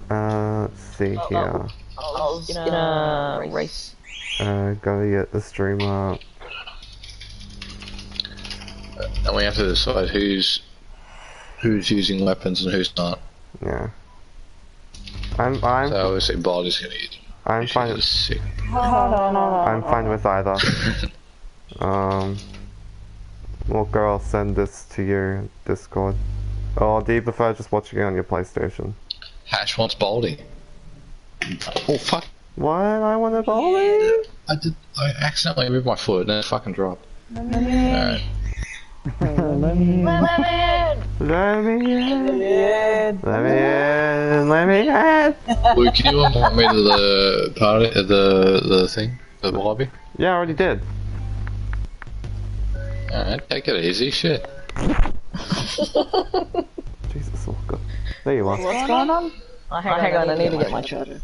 Let's see here. I was gonna race. Gotta get the stream up. And we have to decide who's using weapons and who's not. Yeah. I'm So obviously Baldy's gonna use. I'm fine with sick. I'm fine with either. Walker, I'll send this to your Discord. Or do you prefer just watching it on your PlayStation? Hash wants Baldy. Oh fuck. What? I want a Baldy? I accidentally moved my foot and it fucking dropped. Alright. Let me in! Let me in! Luke, can you invite me to the party, the thing, the lobby? Yeah, I already did. Alright, take it easy, shit. Jesus, Walker. There you are. What's going on? Oh, hang on, I need to get my charger.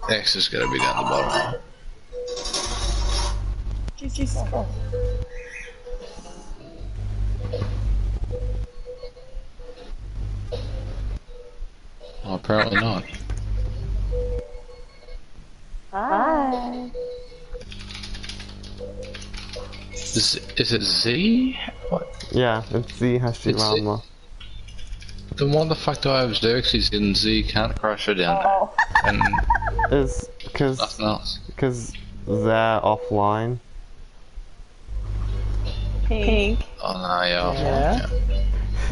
X is gonna be down the bottom. Jesus. Oh, apparently not. Hi. Is it Z? What? Yeah, it's the Hashirama. Then what the fuck do I have Xerxes in Z can't crush her down? Oh. And It's because they're offline. Pink. oh no, yeah.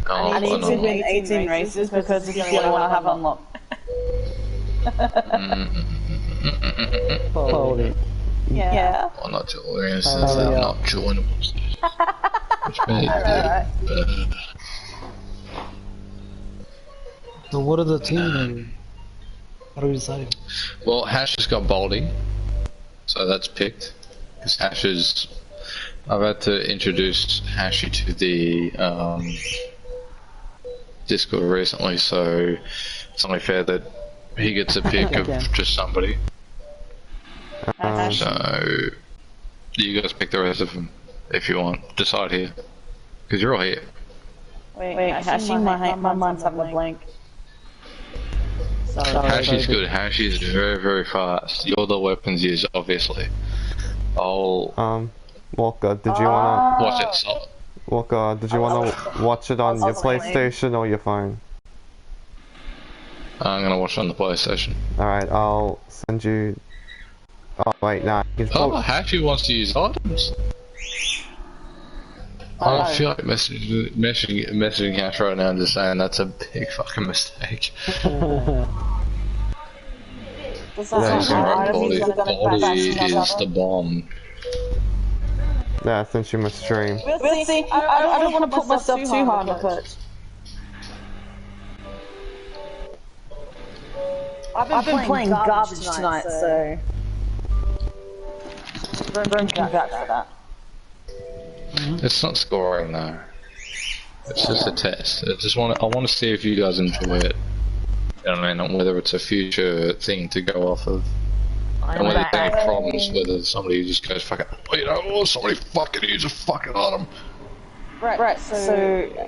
I need to win 18 races because it's the only one I have unlocked. Baldy. Yeah. Well, not to audience, I'm not joinable. Which means So what are the team names? What are we deciding? well, Hash has got Baldy, so that's picked. Because Hash is. I've had to introduce Hashy to the Discord recently, so it's only fair that he gets a pick of just somebody. So you guys pick the rest of them if you want. Decide here, because you're all here. Wait, Hashi, my mind's having a blank. Hashy's good. Hashy's very, very fast. You're the weapons user, obviously. Walker, did you wanna Watch it. Walker, did you wanna watch it on your PlayStation or your phone? I'm gonna watch it on the PlayStation. Alright, I'll send you. Oh wait, nah. Oh, Hashy wants to use items. I feel like messaging Hash right now and just saying that's a big fucking mistake. Yeah, he's right. Baldy is the bomb. Yeah, since you must stream. We'll see. I don't want to put myself too hard on the coach. I've been playing garbage tonight, so don't come back for that. It's not scoring though. It's just a test. I want to see if you guys enjoy it. You know what I mean? Whether it's a future thing to go off of. And whether there's any problems, whether somebody just goes fucking, somebody fucking use a fucking item. Right, so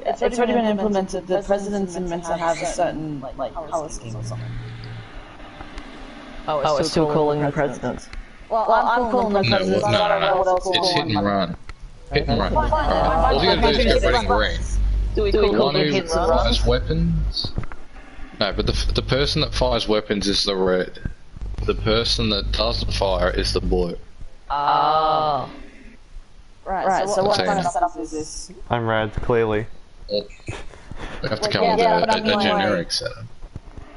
it's already been implemented. The presidents are meant to have a certain, like color scheme or something. Oh, it's still calling the presidents. Well, I'm calling the presidents. No. It's hit and run. Hit and run. All you gotta do is go red and green. Do we call One them who hits and runs? fires weapons. No, but the person that fires weapons is the red. The person that doesn't fire is the blue. Ah. Right, so what kind of setup is this? I'm red, clearly. We have to come up with a generic setup.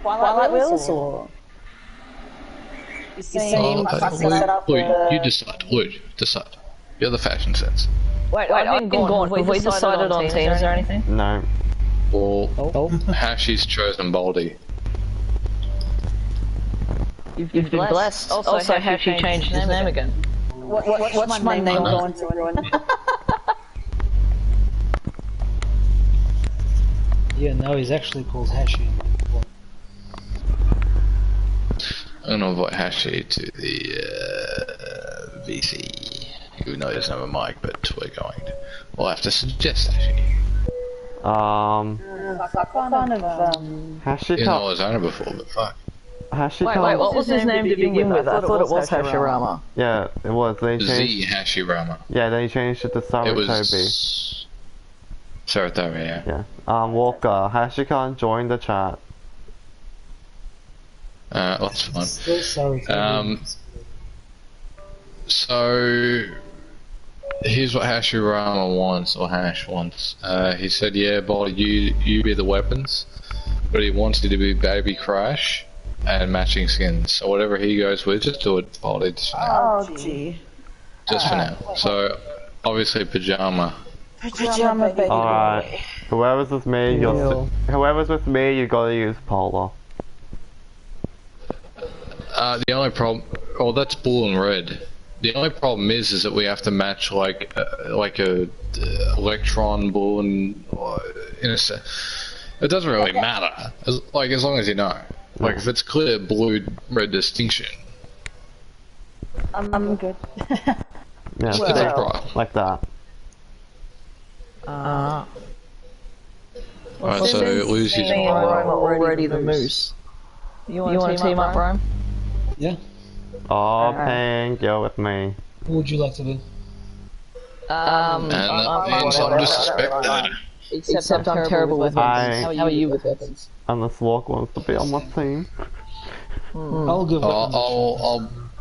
Twilight Wheels or? You're saying You decide. Luke, decide. You're the fashion sense. Wait, I've been gone. Have we decided on teams or anything? No. Well, Hashy's chosen Baldy. You've been blessed. Also, Hashi changed his name again. What's my name going to ruin? Yeah, no, he's actually called Hashi. I'm gonna invite Hashy to the VC. even though he doesn't have a mic, but we're going to. We'll have to suggest that. Kind of, Hashi You know, I can't. was owner before, but fuck. Hashi Wait, can't. what was his name to begin with? I thought it was Hashirama. Yeah, it was. Then he changed. Z Hashirama. Yeah, then he changed it to It Sarutobi. was. Sarutobi, yeah. Yeah. Walker, Hashi can't join the chat. That's fine. Still sorry. So here's what Hashirama wants, or Hash wants. He said, "Yeah, Bolly, you be the weapons, but he wants you to be Baby Crash and matching skins. So whatever he goes with, just do it, Bolly, just for now. oh gee. Just for now. So obviously pajama. Pajama baby. Alright. Whoever's with me, whoever's with me, you gotta use Polar. The only problem, that's blue and red. The only problem is that we have to match like a electron blue and in a sense. It doesn't really matter, as long as you know. Like if it's clear blue red distinction. I'm good. Yeah, It's like, right. like that. Alright, so Lucy's Me and Rome are already the moose. You want to team up, Rome? Yeah. Oh, Pink, you're with me. What would you like to do? and that means I'm just a spectator. Except I'm terrible with weapons. How are you with weapons? Unless Walk wants to be on my team. I'll give weapons.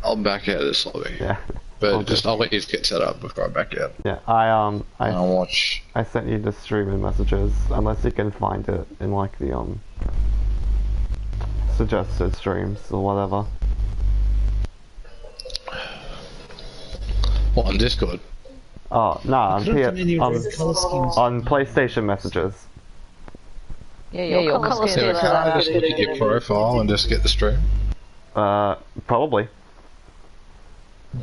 I'll back out of this lobby. Yeah. But I'll let you get set up before I back out. Yeah, And I'll watch. I sent you the streaming messages, unless you can find it in like the suggested streams or whatever. What, on Discord? Oh no, I'm Couldn't here find any red colour schemes. on PlayStation messages. Yeah, your colour So scheme. can I just look at your profile and just get the stream? Probably.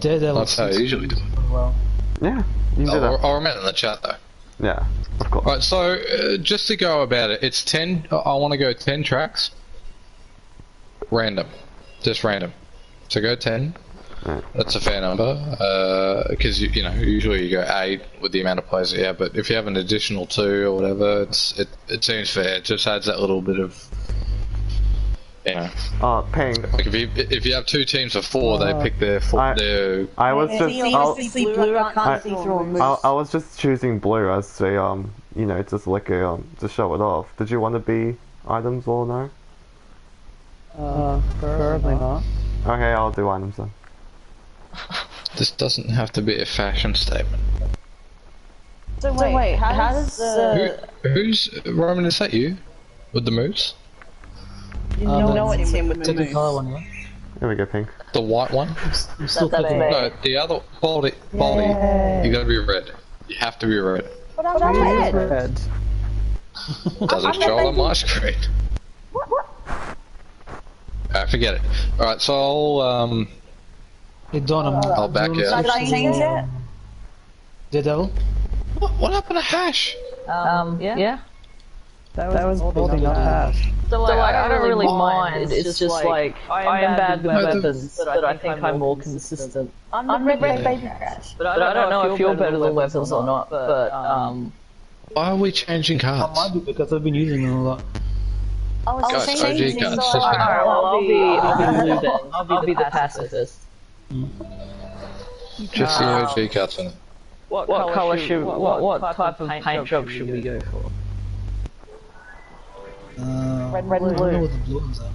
Daredevil. That's how I usually do it. Well, Yeah, you can do that. I'll remember in the chat though. Yeah, of course. Right, so just to go about it, it's 10. I want to go 10 tracks. Random, just random. So go 10. Right. That's a fair number, because you know usually you go 8 with the amount of players that you have. But if you have an additional 2 or whatever, it seems fair. It just adds that little bit of, you know. Pink. Like if you have 2 teams of 4, they pick their 4. I was just See blue, I can't see through a moose. I was just choosing blue as a you know, just like a to show it off. Did you want to be items or no? Probably not. Okay, I'll do items then. This doesn't have to be a fashion statement. So wait, how does Who's Roman? Is that you with the moose? you know it's him with the take the moose? colour one, yeah? Here we go, Pink. The white one? I'm still That's clicking. me. No, the other Baldy. You gotta be red. You have to be red. But I'm red. Does it show on my screen? Forget it. Alright, so Hey, Don, I'll back doing out. Did I change it? Daredevil? What happened to Hash? Yeah. That was holding up fast. So like, I don't really mind. It's just like I am bad with weapons, but I think I'm more consistent. I'm red baby crash. But I don't know if you're better than weapons or not. But Why are we changing I cards? might be because I've been using them a lot. Guys, OG cards. Just alright, well I'll be blue then. I'll be the pacifist. Just the OG cards in it. What color should? What type of paint job should we go for? Red and I don't know blue. what the blue ones are.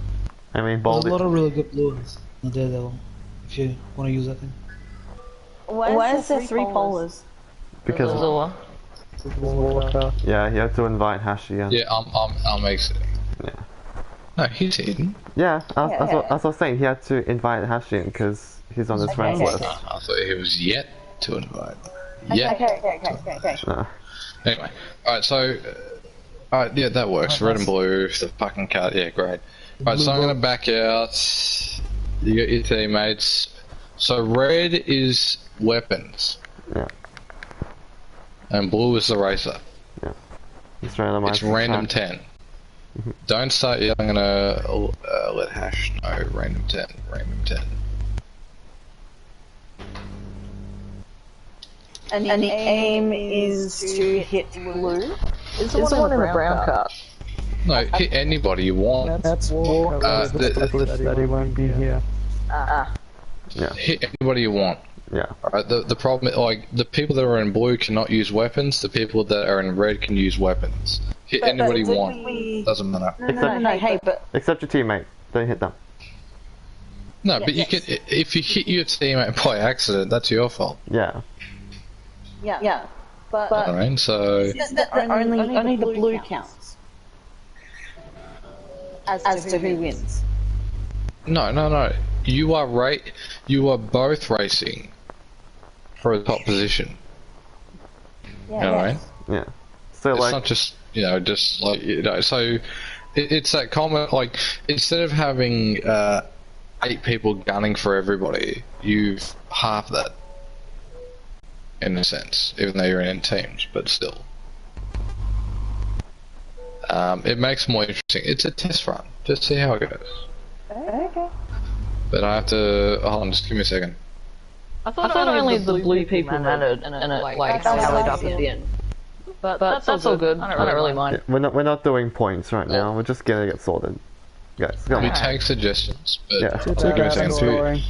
I mean, There's Baldy. a lot of really good blue ones in Daredevil. If you want to use that thing. Why is there 3 polars? Because Azula. yeah, you have to invite Hashi in. Yeah, I'm exiting. Yeah. No, he's hidden. Yeah, that's what I was saying. He had to invite Hashi in because he's on his friends okay. list. I thought he was yet to invite. Yet. Okay. No. Anyway, alright, so alright, yeah, that works. Red and blue, the fucking card. Yeah, great. Alright, so I'm gonna back out. You got your teammates. So red is weapons. Yeah. And blue is the racer. It's randomized. It's random 10. Don't start yet. I'm gonna let Hash know. Random 10. Random 10. And the aim is to hit blue. Is the one in the brown car? No, hit anybody you want. That's Walker. That he won't be here. Hit anybody you want. Yeah. Alright, the problem, like, the people that are in blue cannot use weapons, the people that are in red can use weapons. Hit anybody you want, doesn't matter. No, hey, but... Except your teammate. Don't hit them. No, but you can, if you hit your teammate by accident, that's your fault. Yeah. Yeah. But... Alright, so... Only the blue counts. As to who wins. No. You are both racing for a top position. Alright? Yeah. So It's like... not just, just like, so it's that common, like, instead of having 8 people gunning for everybody, you've half that, in a sense, even though you're in teams, but still. It makes it more interesting. It's a test run, just see how it goes. Okay. But I have to, hold on, just give me a second. I thought only the blue people mattered, and it like tallied up at the end. But that's all good. I don't really mind. Yeah, we're not doing points right now. We're just gonna get sorted. Guys, go We on. take suggestions, but Yeah. give me a second.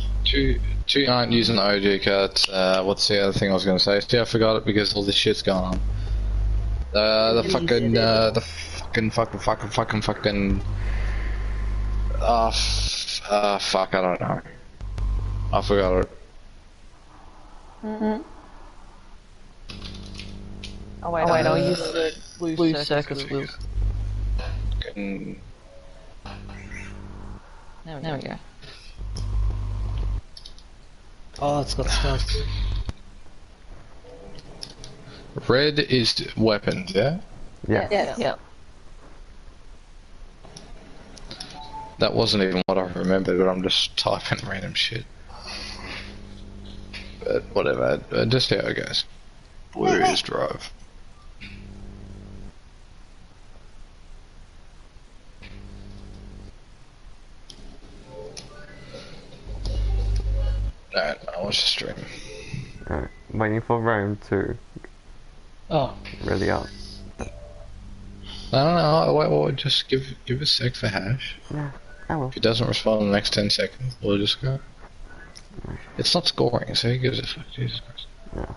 Two aren't using the OG cards. What's the other thing I was going to say? See, I forgot it because all this shit's going on. The fucking. Fuck, I don't know. I forgot it. Oh wait, I'll use the blue circus wheel. There we go. Oh, it's got stuff. Red is weapons, yeah? Yeah. That wasn't even what I remembered, but I'm just typing random shit. But whatever, just how it goes. Blue is drive. Alright, I'll watch the stream. Alright, waiting for Rome to ready up. I don't know, wait, just give a sec for Hash. Yeah, I will. If he doesn't respond in the next 10 seconds, we'll just go. It's not scoring, so who gives a fuck, Jesus Christ. Yeah.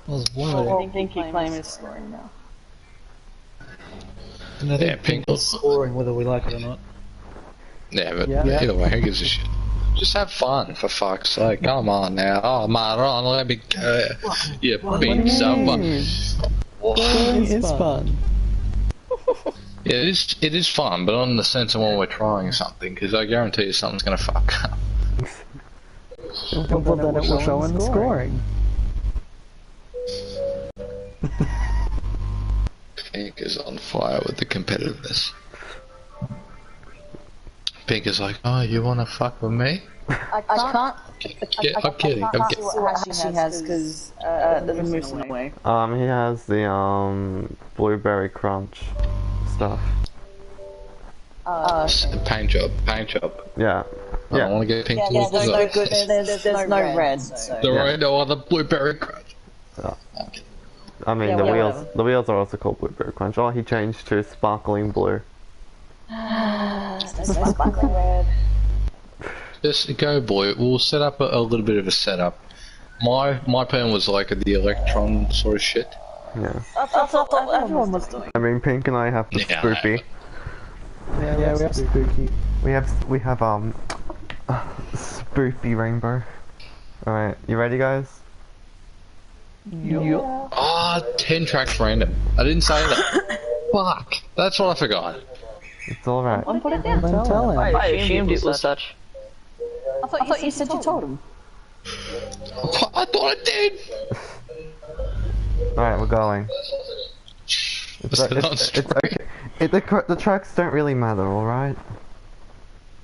I was wondering. I think your claim is scoring now. And I think Yeah, pink is scoring whether we like it or not. Yeah, but Yeah. either way, who gives a shit? Just have fun, for fuck's sake. Come on now. Oh, Maron, let me go. You beat someone. It is fun. Yeah, it is fun, but on the sense of when we're trying something, because I guarantee you something's gonna fuck up. Well, then it will show in the scoring. Pink is on fire with the competitiveness. Pink is like, oh, you wanna fuck with me? I can't. Yeah, I'm kidding. I can't see what Hashi has because there's a moose in the way. He has the blueberry crunch stuff. Paint job. Yeah. I don't want to get pink. Yeah, there's no good. There's no red. So. There ain't no other blueberry crunch. I mean, the wheels are also called blueberry crunch. Oh, he changed to sparkling blue. There's no sparkling red. Just go, boy. We'll set up a little bit of a setup. My plan was like the electron sort of shit. Yeah. That's what everyone was doing. I mean, Pink and I have the spoopy. Yeah, we have spooky. We have spoopy rainbow. Alright, you ready, guys? Yeah. Ah, 10 tracks random. I didn't say that. Fuck. That's what I forgot. It's alright. I'm putting it down. Then tell him. I assumed it was such. I thought you said you told him. I thought I did. Alright, we're going. It's okay. The tracks don't really matter, alright?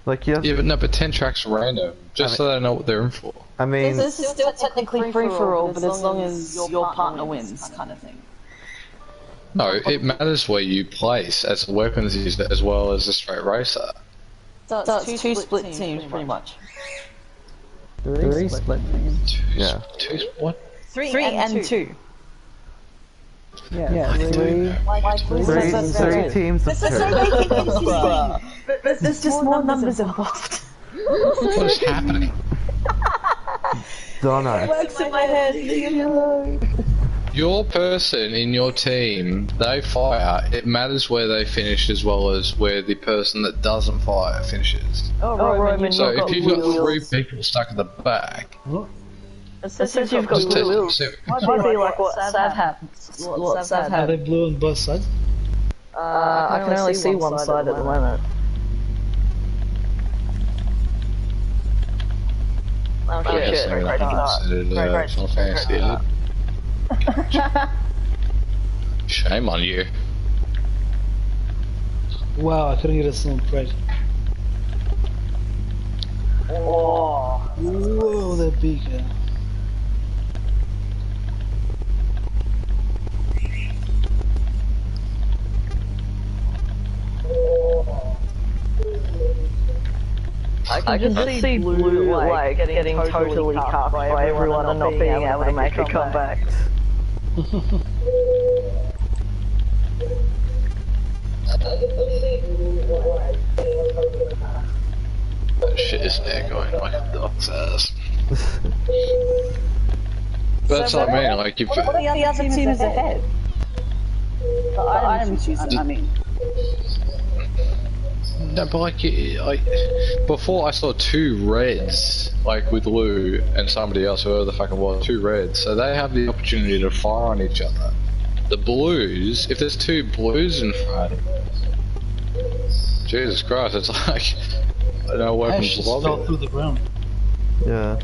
Like, you have, Yeah, but no, but 10 tracks are random. Just so they know what they're in for. I mean, This is still technically free for all, but as long as your partner wins, kind of thing. No, it matters where you place as a weapons user as well as a straight racer. So it's two split teams, pretty much. Three split teams. yeah. What? Three and two. Yeah, three. Three teams of two. But there's just more numbers involved. What is happening? Don't know. It works in my head, leave me alone. Your person in your team, they fire. It matters where they finish as well as where the person that doesn't fire finishes. Oh, Roman, So you've if you've got blue three wheels. people stuck at the back, It says you've got just blue wheels. Might be like what Sad happens. What Sad Are happens. they blue on both sides? I can only see one side at the moment. Oh I guess shit, they're great gonna start. consider Great Final Fantasy VIII. Shame on you. Wow, I couldn't get a single crate. Oh. Whoa, that beacon. I can just see blue like getting totally cuffed by everyone and not being able to make a comeback. That shit is echoing like a dog's ass. But that's what I mean, like if... What the other team is ahead? The items choosing, I mean. No, but like, before I saw two reds, like with Lou and somebody else, whoever the fuck it was, two reds, so they have the opportunity to fire on each other. The blues, if there's two blues in front, Jesus Christ, it's like, no weapons Ash just fell through the ground. Yeah.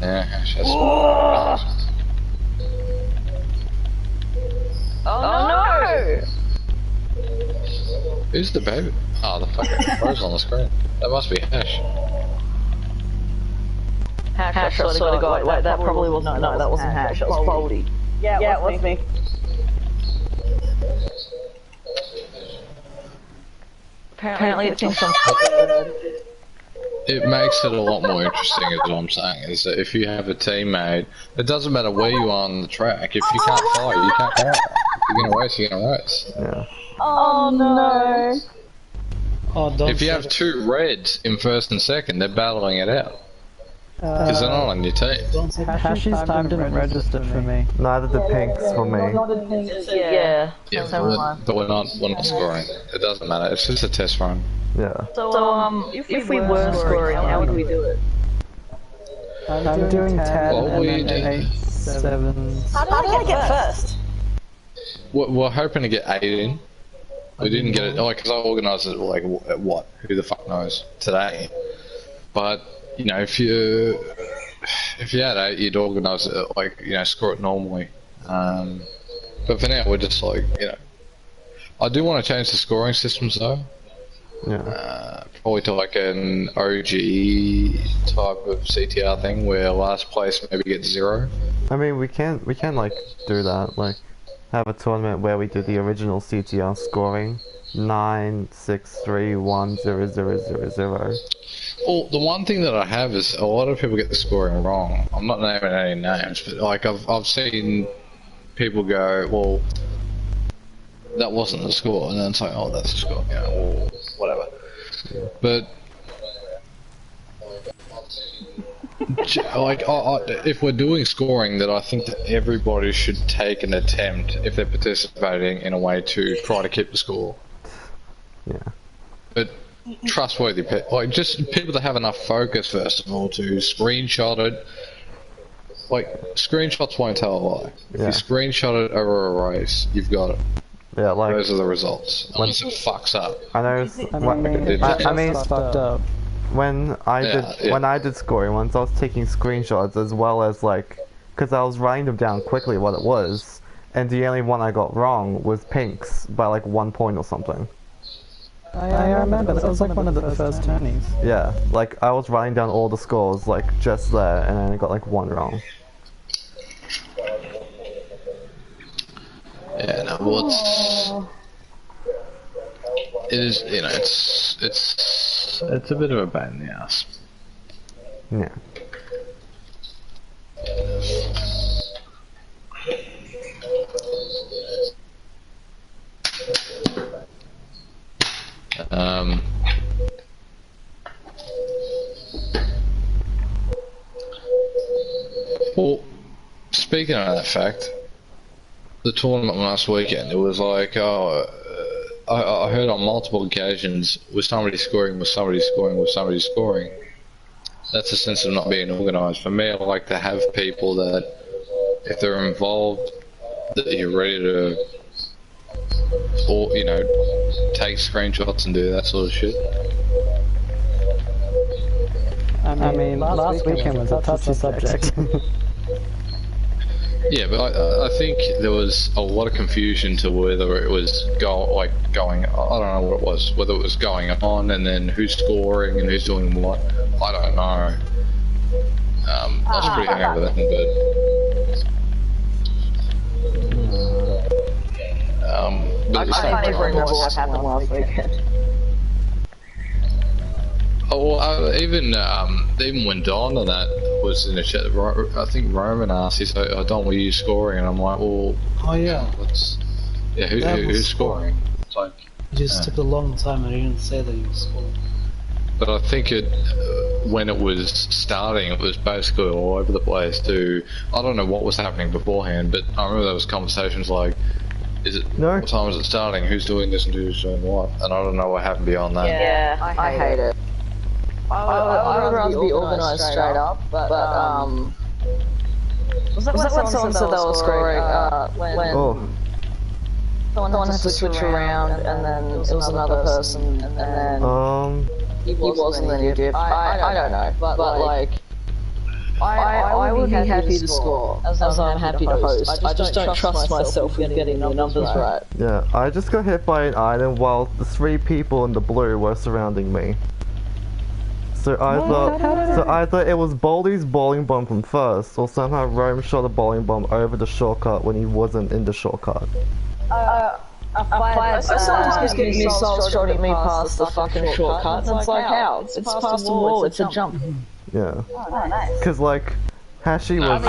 Yeah, Ash has... Oh no! Who's the baby? Oh, the fucking rose on the screen. That must be Ash. Hash, I swear to God, wait, that probably wasn't, no, that wasn't Hash, that was Baldy. Yeah, it was me. Apparently it thinks I'm It makes it a lot more interesting, is what I'm saying, is that if you have a teammate, it doesn't matter where you are on the track, if you can't fire, you can't fire. If you're gonna race, you're gonna race. Yeah. Oh no! Oh, don't If you say have that. two reds in first and second, they're battling it out. Because they're not on your team. Don't say that. Hashi's time didn't register for me. Neither the pinks for me. Yeah. Yeah, but we're not scoring. It doesn't matter, it's just a test run. Yeah. So, if we were scoring, how would we do it? I'm doing 10 What were you and then doing? 8, 7. How did I get first? We're hoping to get 8 in. We didn't get it, like, because I organised it, like, at what? Who the fuck knows? Today. But, you know, if you had 8, you'd organise it, like, you know, score it normally. But for now, we're just like, you know. I do want to change the scoring systems, though. Yeah. Probably to like an OG type of CTR thing where last place maybe gets 0. I mean, we can like do that, like have a tournament where we do the original CTR scoring 9, 6, 3, 1, 0, 0, 0, 0. Well, the one thing that I have is a lot of people get the scoring wrong. I'm not naming any names, but like I've seen people go, well, that wasn't the score, and then it's like, oh, that's the score, you know, or whatever. But like, if we're doing scoring, that I think that everybody should take an attempt if they're participating in a way to try to keep the score. Yeah. But trustworthy, like just people that have enough focus first of all to screenshot it. Like screenshots won't tell a lie. If you screenshot it over a race, you've got it. Yeah, like Those are the results. Unless it fucks up. I know. I mean, fucked up. when I did scoring once, I was taking screenshots as well as like, because I was writing them down quickly what it was, and the only one I got wrong was pinks by like 1 point or something. I remember, that was like one of the first tourneys. Yeah, like I was writing down all the scores like just there, and then I got like 1 wrong. Yeah, no, well, it is, you know, it's a bit of a pain in the ass. Yeah. speaking of that fact, the tournament last weekend, it was like, I heard on multiple occasions, with somebody scoring, with somebody scoring, with somebody scoring. That's a sense of not being organised. For me, I like to have people that, if they're involved, that you're ready to, or you know, take screenshots and do that sort of shit. I mean, last weekend was a touchy subject. Yeah, but I think there was a lot of confusion to whether it was going. I don't know what it was. Whether it was going on and then who's scoring and who's doing what. I don't know. I was pretty hungover then, but I can't even remember what happened last weekend. Oh, well, even when Don and that was in the chat, I think Roman asked, he's like, "Oh, Don, were you scoring?" And I'm like, "Well, Oh yeah. who's scoring?" It's like, It just took a long time and he didn't say that he was scoring. but I think when it was starting, it was basically all over the place. I don't know what was happening beforehand, but I remember there was conversations like, what time is it starting? Who's doing this and who's doing what? And I don't know what happened beyond that. Yeah, I hate it. I would rather be organised straight up, but was that when someone said they were scoring, when someone had to switch around and then it was another person and then he wasn't, then you did. I don't know, but like I would be happy to score as I'm happy to host. I just don't trust myself with getting the numbers right. Yeah, I just got hit by an item while the 3 people in the blue were surrounding me. So either it was Baldy's bowling bomb from first, or somehow Rome shot a bowling bomb over the shortcut when he wasn't in the shortcut. Sometimes getting missiles shooting me past the fucking shortcut, and it's like, how? It's past the wall, it's a jump. Yeah. Oh, nice. Cause like, Hashi was...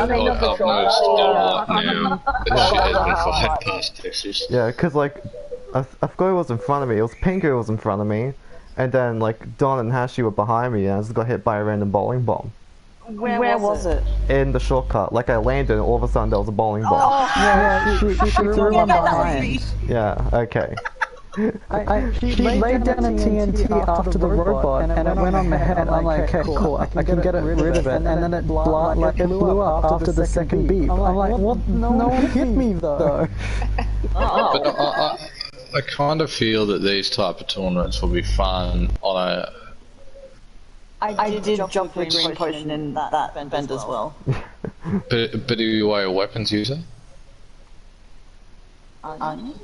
Yeah, cause like, I forgot who was in front of me, it was Pinker who was in front of me, and then like, Don and Hashi were behind me, and I just got hit by a random bowling bomb. Where was it? In the shortcut, like I landed and all of a sudden there was a bowling bomb. Oh, yeah, she threw one behind. Yeah, okay. She laid down a TNT after the robot and it went on my head. I'm like, okay, cool, I can get rid of it. And then it blew up after the second beep. I'm like, what? No one hit me though. But I kind of feel that these type of tournaments will be fun on a... I did jump the green potion in that bend as well. But are you a weapons user?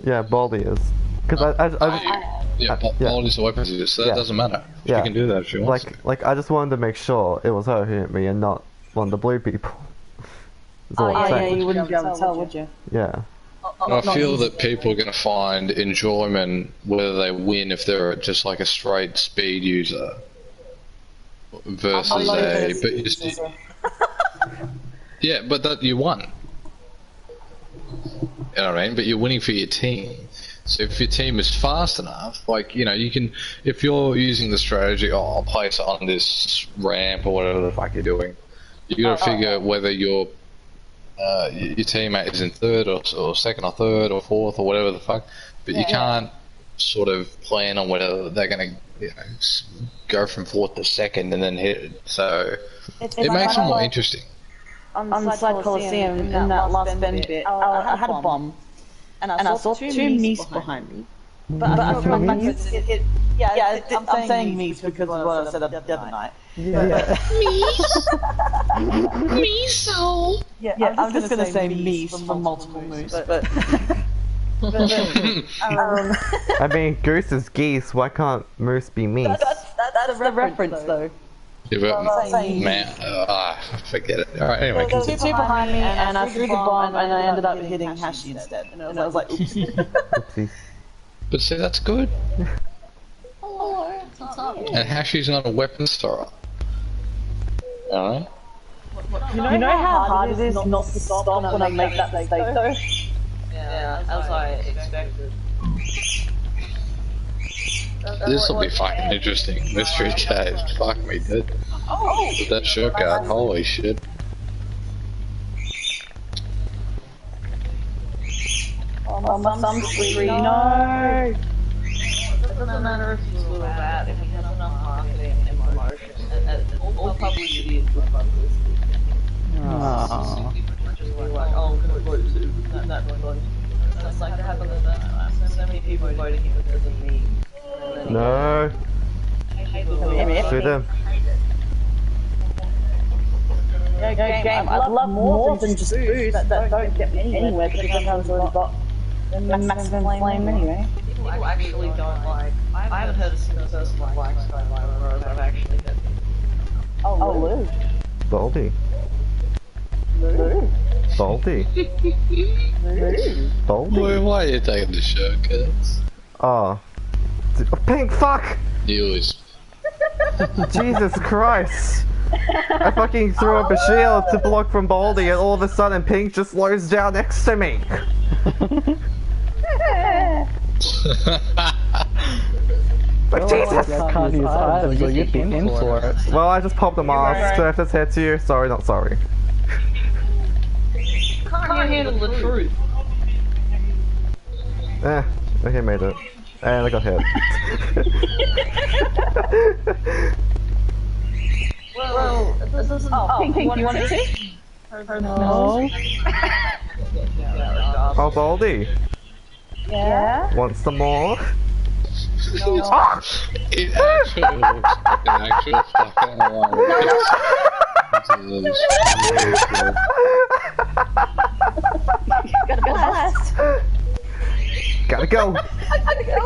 Yeah, Baldy is. Because Baldy's a weapons user, so that doesn't matter. She can do that if she wants to. Like, I just wanted to make sure it was her who hit me and not one of the blue people. Yeah, you wouldn't be able to tell, would you? Yeah. I feel that people are going to find enjoyment whether they win if they're just like a straight speed user versus yeah, but that you won. You know what I mean? But you're winning for your team. So if your team is fast enough, like, you know, you can, if you're using the strategy, I'll place it on this ramp or whatever the fuck you're doing, you got to figure whether your teammate is in third or second or third or fourth or whatever the fuck, but you can't sort of plan on whether they're going to, you know, go from fourth to second and then hit it. So it makes it more interesting. On the side Coliseum, in that last bend bit, I had a bomb, and I saw 2 meese behind me. But I feel like I'm saying meese because of what I said the other night. Meese. Yeah, I'm just gonna say meese from multiple moose, but. I mean, goose is geese, why can't moose be meese? That's the reference though. Yeah, but, man, forget it. Alright, anyway. There were 2 behind me, and I threw the bomb, and I ended up hitting Hashi instead. And I was like, oops. Oopsie. But see, that's good. And Hashi's not a weapons thrower. Alright? You know how hard it is not to stop when I make that mistake though? Yeah, as I expected. This will be fucking interesting. Mystery cave. Fuck me, dude. With that shortcut, holy shit. on some tree. No! It doesn't matter if he's good or bad, if he has enough marketing and promotion, and all publicity is good publicity. Just be like, oh, I'm gonna vote too. That's like, it's like that happened with that. So many people voting him because of me. No. Shoot him. No game. I'd love more than just boosts that don't get me anywhere because sometimes I've got the maximum flame anyway. People actually don't like. I haven't heard a single person like Skyline, whereas I've actually heard. Oh, Lou. Baldy. Lou. Baldy. Lou. Baldy. Why are you taking the shortcuts? Oh. Pink, fuck! You always. Jesus Christ! I fucking threw up a shield to block from Baldy and all of a sudden Pink just slows down next to me! But Jesus! I can't use items, so you'd be in for it. Well, I just popped them off, so if this hits you, sorry, not sorry. Can't you handle the truth? Okay, made it. And I got hit. Well, this isn't. Oh, Pink, you want it to? No. Oh, Baldy. Yeah? Want some more? No. Ah! It actually looks like an actual fucking alarm. Gotta go fast. Gotta go! Gotta go.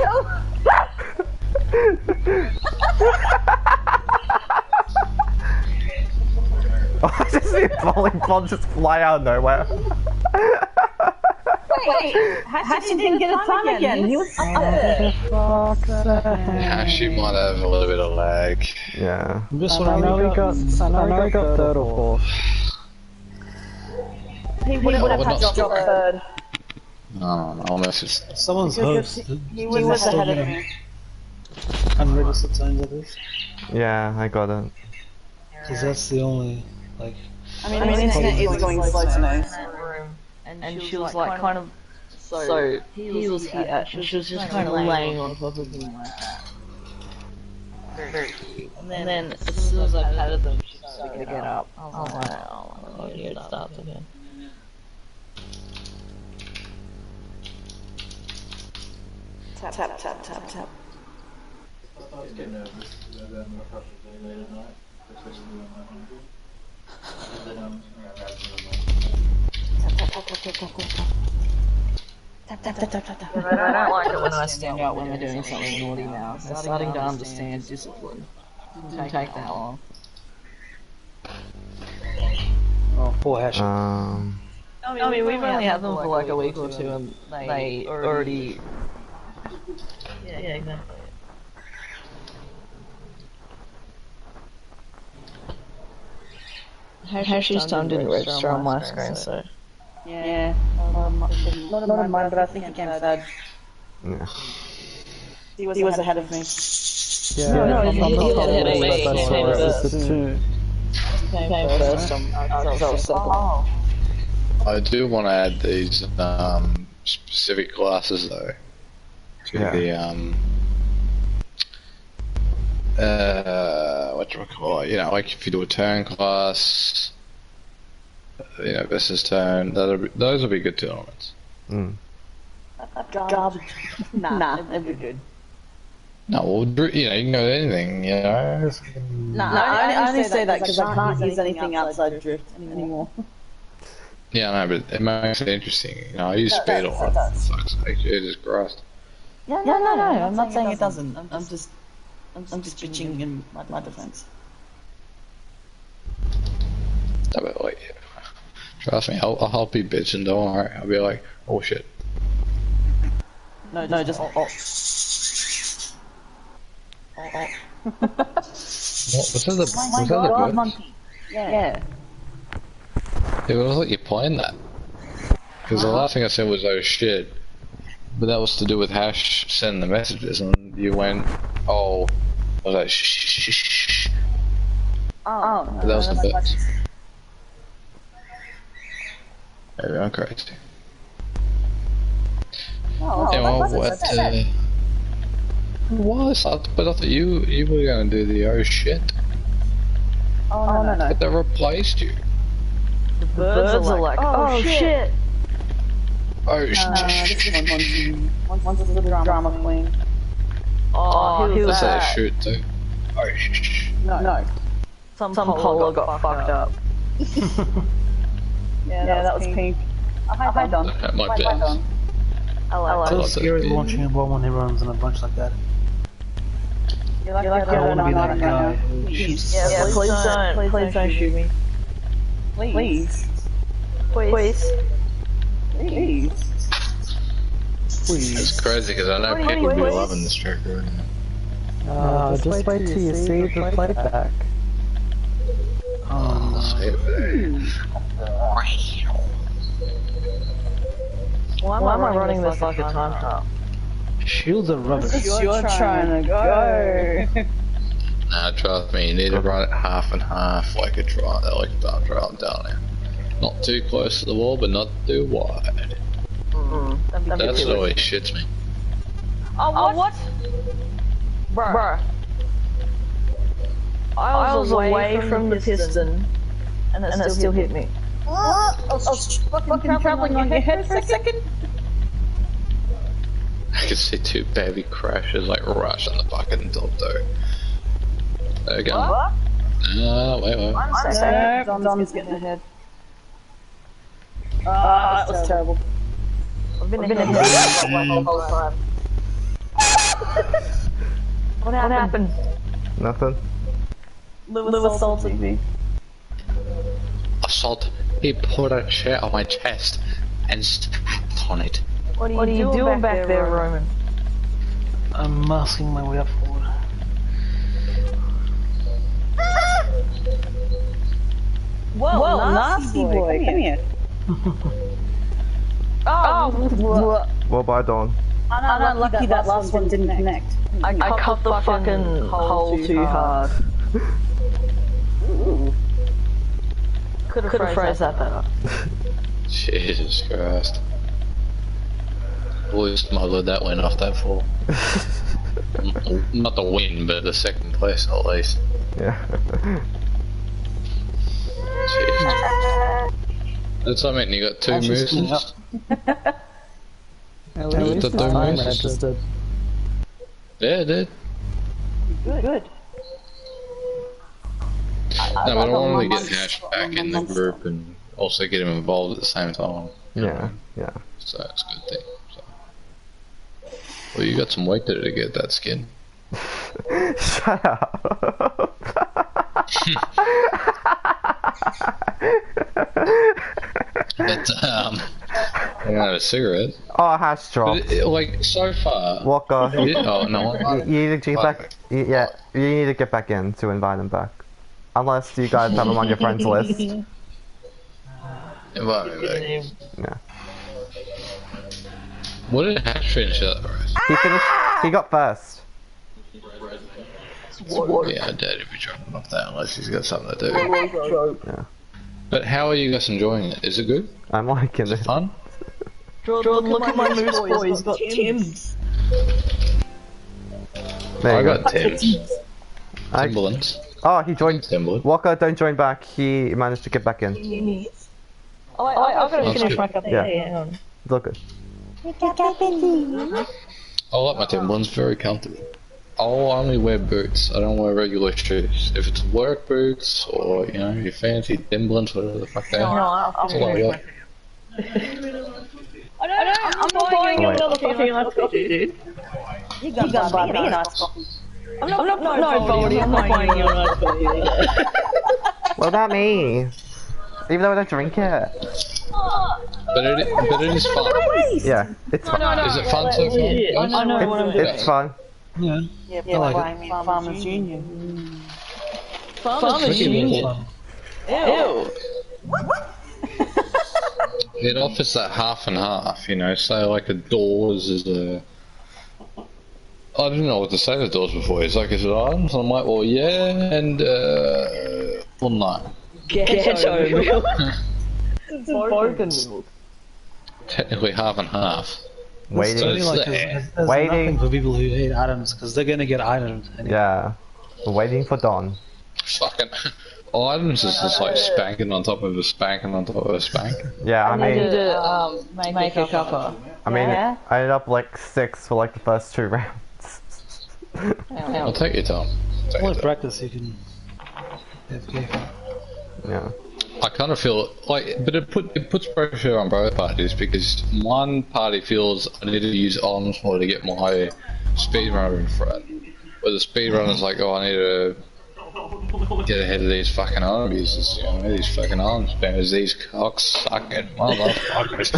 I just see a bowling ball just fly out of nowhere. Wait, Hashi didn't get a time again. He was up there. Yeah, she might have a little bit of lag. Yeah. This one I know we got third or fourth. He would have had to drop third. Oh, almost just. Someone's host. He was ahead of me. Unregistered signs of this. Yeah, I got it. Because that's the only, like... I mean, the internet is going slow today. And she was like kind of... So, he was here, and she was just kind of laying on top of him like that. Very cute. And then, as soon as I patted them, she started to get up. I was like, oh my god, here it starts again. Tap, tap, tap, tap, tap. I don't like it when I stand out when they're doing something naughty now. They're starting to understand discipline. It didn't take that long. Oh, poor Hashi. I mean, we've only had them for like a week or two, and they already... Yeah, exactly. Hashi's time didn't register on my screen, so... Yeah. Not on mine, but I think it came third. Yeah. He was ahead of me. Yeah, No, he was ahead of me. I saw it was the two. He came first, I was second. I do want to add these specific classes though to the what do I call it? You know, like if you do a turn class, you know, versus turn. Those will be good tournaments. Mm. Garbage. Nah, they'd be good. No, well, you know, you can go to anything, you know. I only say that because I can't use anything outside drift anymore. Yeah, I know, but it makes it interesting. You know, I use speed a lot. Fuck's sake, Jesus Christ. Yeah, no, I'm not saying it doesn't. I'm just bitching in my defense. No, but like, trust me, I'll be bitching, don't worry. I'll be like, oh shit. No, just What, was that the monkey. Yeah. It was like you're playing that. Because the last thing I said was, oh shit. But that was to do with Hash sending the messages, and you went, oh. I was like, shh, shh, shh, shh. Oh, But that was the bit. Maybe I'm crazy. Yeah, well, what? But I thought you were gonna do the oh shit. Oh, no. But they replaced you. The birds are like, oh shit. Oh shit. One's a little drama queen. Oh, who was That's how they that? shoot too. Oh shh. No. Some polo got fucked up. Yeah, that was pink. Hi, Don. That might be. I like So like scary that. launching a bomb when everyone's in a bunch like that. You're like, I don't want to be that guy who shoots. Yeah, please don't shoot me. Please. It's crazy because I know people will be loving this trick right now. Just wait till you see the playback. Why am I running this like a time trap? Shields are rubbish. You're trying to go. Nah, trust me, you need to run it half and half like a trial, like a time trial down there. Not too close to the wall, but not too wide. That's what always shits me. Oh, what? Bruh. I was away from the piston, and it still hit me. I was fucking traveling on your head for a second. I can see two baby crashes like rush on the fucking dildo. There we go. What? Wait. I'm sorry. Don's getting ahead. That was terrible. I've been ahead the whole time. What happened? Nothing. Lewis assaulted me. Assault. He put a chair on my chest and stamped on it. What are you doing back there, Roman? I'm masking my way up forward. Whoa, nasty boy, come here. Well, bye, Dawn. I'm lucky that last one didn't connect. I cut the fucking hole too hard. Could have phrased that better. Jesus Christ. Boys smuggled that win off that fall. Not the win, but the second place at least. Yeah. Jeez. That's what I mean, you got two moves. At least the this time moves. registered. Yeah, it did. Good. No, but I wanted to get Hash back in the group and also get him involved at the same time. Yeah. So it's a good thing. So. Well, you got some work to do to get that skin. Shut up. But, I don't have a cigarette. Oh, hash dropped. But like, so far... Walker. Oh, no. You need to get back. Yeah, you need to get back in to invite him back. Unless you guys have him on your friends list. Invite me back. Yeah. What did Hash finish up, Bryce? He finished. He got first. Yeah, I doubt he'd be dropping off that unless he's got something to do. Yeah. But how are you guys enjoying it? Is it good? I'm liking Is it it. fun? Jordan, look at my moose boy. He's got Tim's. There I you go. got Tim's. Timberlands. Oh, he joined. Timberland. Walker, don't join back. He managed to get back in. Oh, I've got to That's finish good. my cup of Yeah. tea. Hang on. It's all good. I like my Timberlands, very comfortable. I'll only wear boots. I don't wear regular shoes. If it's work boots or, you know, your fancy Timberlands, whatever the fuck they No, are. I'll That's all I finish got. I'm not buying you Wait. another fucking ice coffee, dude. You got buy me an ice coffee. I'm not buying you an ice coffee. What about me? Even though I don't drink it. But it is fun. Yeah, it's fun. Is it fun so far? I know what I'm doing. It's fun. Yeah. Yeah, like buy me Farmers Union. Farmers Union. Ew. It offers that half and half, you know, say like a doors is a... I didn't know what to say to doors before. It's like, is it items? I'm like, well, yeah, and, well, no. Ghetto milk. It's broken milk. Technically half and half. Waiting. There's Waiting. nothing for people who hate items, because they're gonna get items anyway. Yeah. Waiting for dawn. Fucking items is just like spanking on top of a spanking on top of a spank. Yeah, I mean, need to make a cuppa. I ended up like 6 for like the first 2 rounds. I'll take your time. With practice, you can. Yeah. I kind of feel like, but it puts pressure on both parties because one party feels I need to use arms more to get my speedrunner in front, where the speedrunner's like, oh, I need to get ahead of these fucking arm users, you know, these fucking arm spammers, these cocksucking motherfuckers,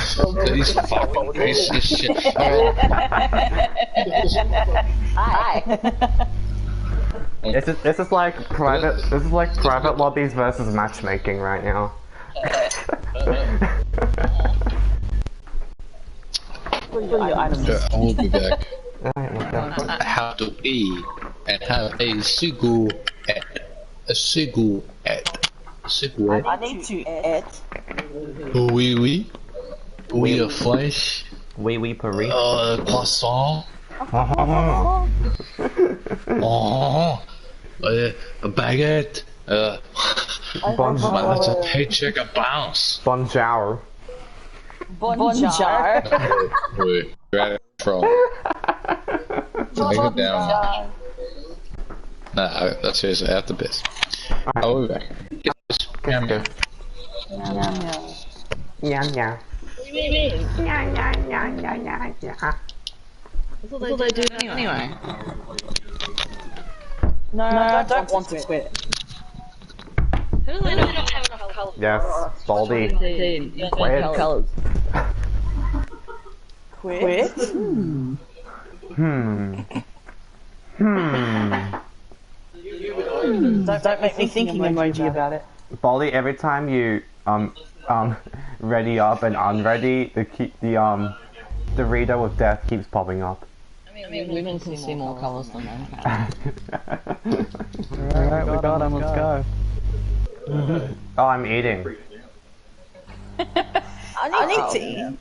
these fucking pieces of shit. Hi. This is like private lobbies versus matchmaking right now. Yeah, I will be back. Alright, How to be and have a cigarette. I need to eat. Oui. Oui, a flesh. Oui, Paris. Croissant. A baguette. That's a paycheck a bounce. Bonjour. Bonjour. Wait, grab it from. Make it down. Nah, that's seriously at the best. I'll be back. Good. Yeah. That's what they do anyway. No, I don't want to quit. Who do they not have enough colours? Yes, Baldy. Quit. Colours. Quit? Don't make me thinking emoji about it. Baldy, every time you ready up and unready, the reader with death keeps popping up. I mean, women can see more colours than men can. Alright, we got him, let's go. Oh, I'm eating. I need to eat.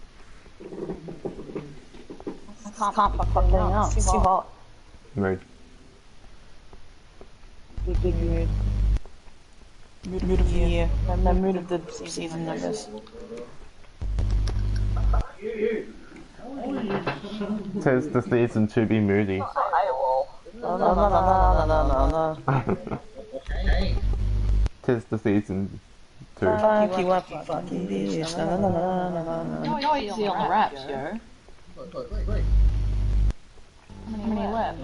I can't fucking up. It's too hot. Mood. Big mood. Mood of the year. No, mood of the season, I guess. Tis the season to be moody. No. Tis the season to. Fuck you up, you fucking bitch. You're easy on the raps, yo. How many left?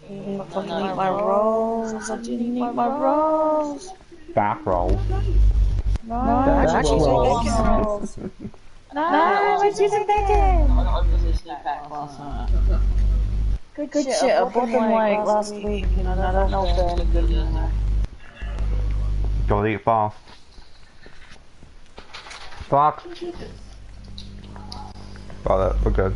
I fucking need my rolls. I didn't need my rolls. Back roll. No, back rolls. No, we're using bacon. Good shit. I bought them like last week, and I don't know if they're any good anymore. Gotta eat fast. Fuck. Got it, we're good.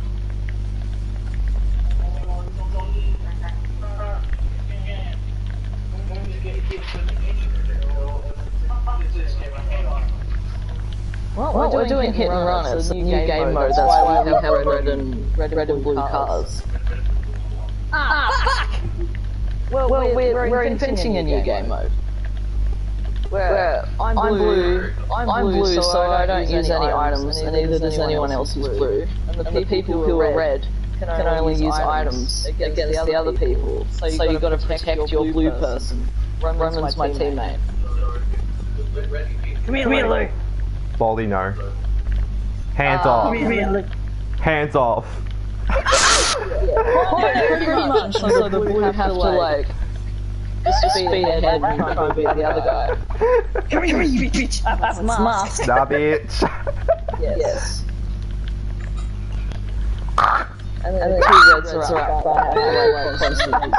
Well, we're doing hit and run. It's a new game mode. That's why we have red and blue cars. Fuck! Well, we're inventing a new game mode. Where I'm blue, so I don't use any items, and neither does anyone else who's blue. And the people who are red can only use items against the other people. So you've got to protect your blue person. Roman's my teammate. Come here, Lou. Baldy, no. Hands off. Hands off. Pretty much. So the blue have to like just speed ahead and try and beat the other guy. Come here, you bitch. That's mask. Nah, bitch. Yes. And then the two reds are up constantly.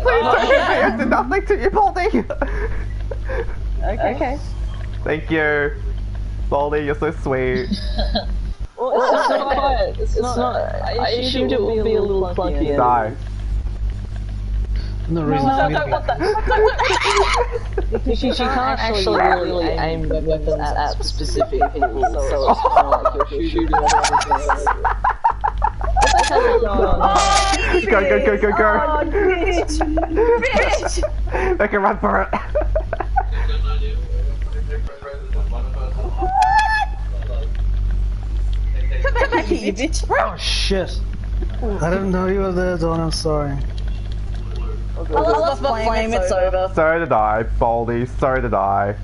Please don't get me. I did nothing to you, Baldy. Okay. Thank you. Baldy, you're so sweet. Well, it's not quiet. It's not. I assumed it would be a little clunky. Die. No reason for me to be. She can't actually really aim weapons at specific people, so it's kind of like you're shooting at Go, go, go, go, go! Bitch! Make a run for it! Come back here, you bitch! Oh shit! I didn't know you were there, Dawn, I'm sorry. I lost my flame, it's over. So did I, Baldy, so did I.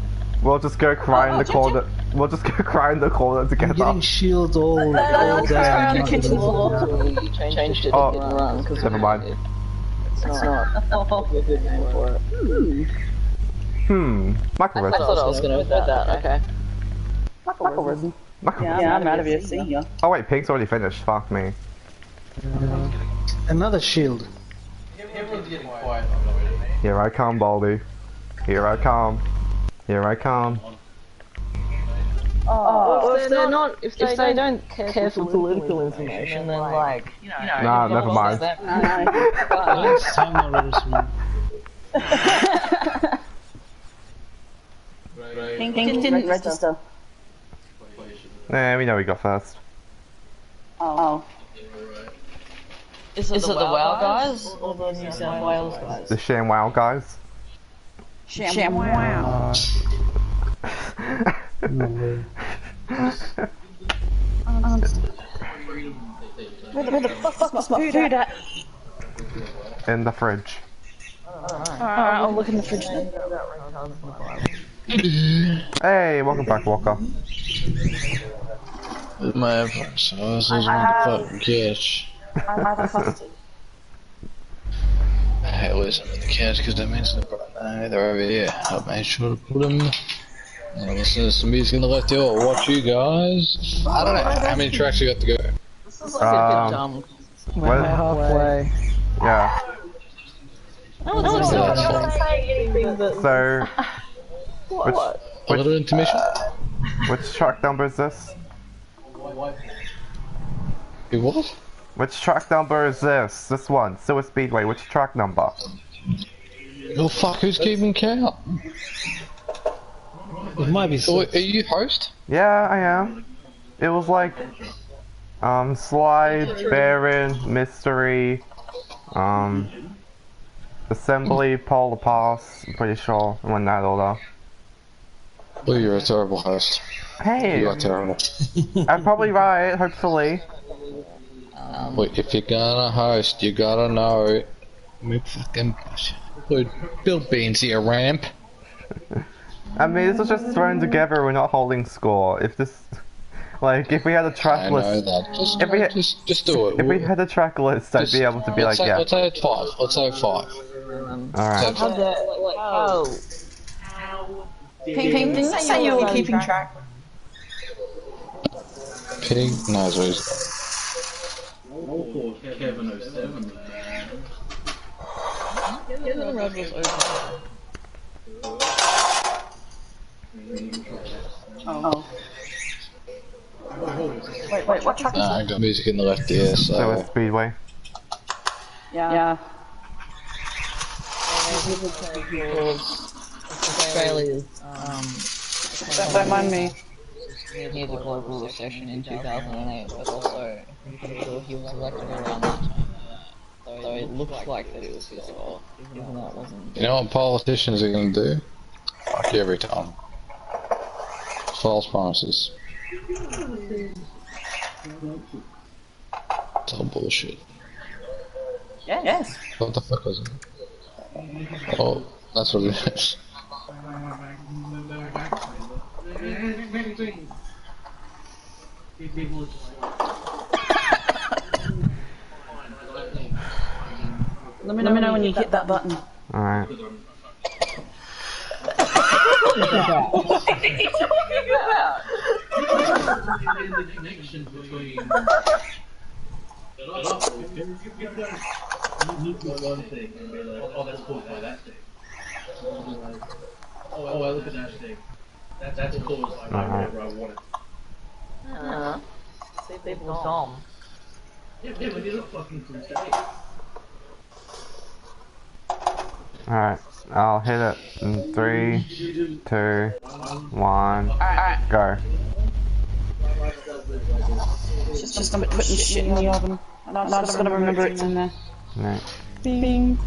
We'll just go cry in the corner. We'll just go cry in the corner together. I'm getting shields all day. On the kitchen floor. You changed it Oh, to hit and run, because never mind. it's not a good name for it. Michael I thought I was going to with that, okay. Yeah, I'm out of here, see ya. Oh wait, Pink's already finished, fuck me. Another shield. Here I come, Baldy. Here I come. Here I come. Well, if they don't care for political information, then like, you know. Nah, never mind. It's time already, sweet. Pink didn't register. Nah, we know we got first. Oh. Is it the WoW guys or the New South Wales guys? The ShamWow guys. Wow. Where the fuck is my food at? In the fridge. Alright, I'll look in the fridge then. Hey, welcome back, Walker. With my efforts, so this is one to fucking catch. Hey, listen, I'm in the catch because that means they're over here. I made sure to put them. And listen to some music in the left ear. Watch you guys. I don't know how many tracks you got to go. This is like a good dumb. We're halfway. Yeah. No, So, A little intermission. which track number is this? It was? Which track number is this? This one, Sewer Speedway. Which track number? Oh fuck, who's keeping count? It might be So, six. are you host? Yeah, I am. It was like, Slide, Baron, Mystery, Assembly, Polar Pass. I'm pretty sure. I went in that order. Well, you're a terrible host. Hey, You are terrible. I'm probably right. Hopefully. Wait, if you're gonna host, you gotta know. Me fucking. Build Beansy a ramp. I mean, this was just thrown together. We're not holding score. If this, like, if we had a track I know list, that. Just do it. if we had a track list, I'd be able to be like, yeah. Let's say 5. Let's say 5. All right. Pink, didn't you say you were keeping track? Pig? No, it's always. Oh. Wait, what track is I got music in the left ear, So so. it's Speedway. Yeah. Australia's Don't mind me. near the global recession in 2008, but also I'm pretty sure he was elected around that time. So it looks like that it was his fault, even though it wasn't. You know what politicians are gonna do? Fuck you every time. False promises. It's all bullshit. Yes. What the fuck was it? Oh, that's what it is. Let me know when you hit that button. All right. What are you talking about? Oh, I look at that thing. That's caused by whatever I wanted. See, people are dumb. Yeah, but you look fucking from stage. Alright, I'll hit it in 3, 2, 1, go. Just I'm putting shit in the oven. And I'm just gonna remember it's in there. Right. Bing.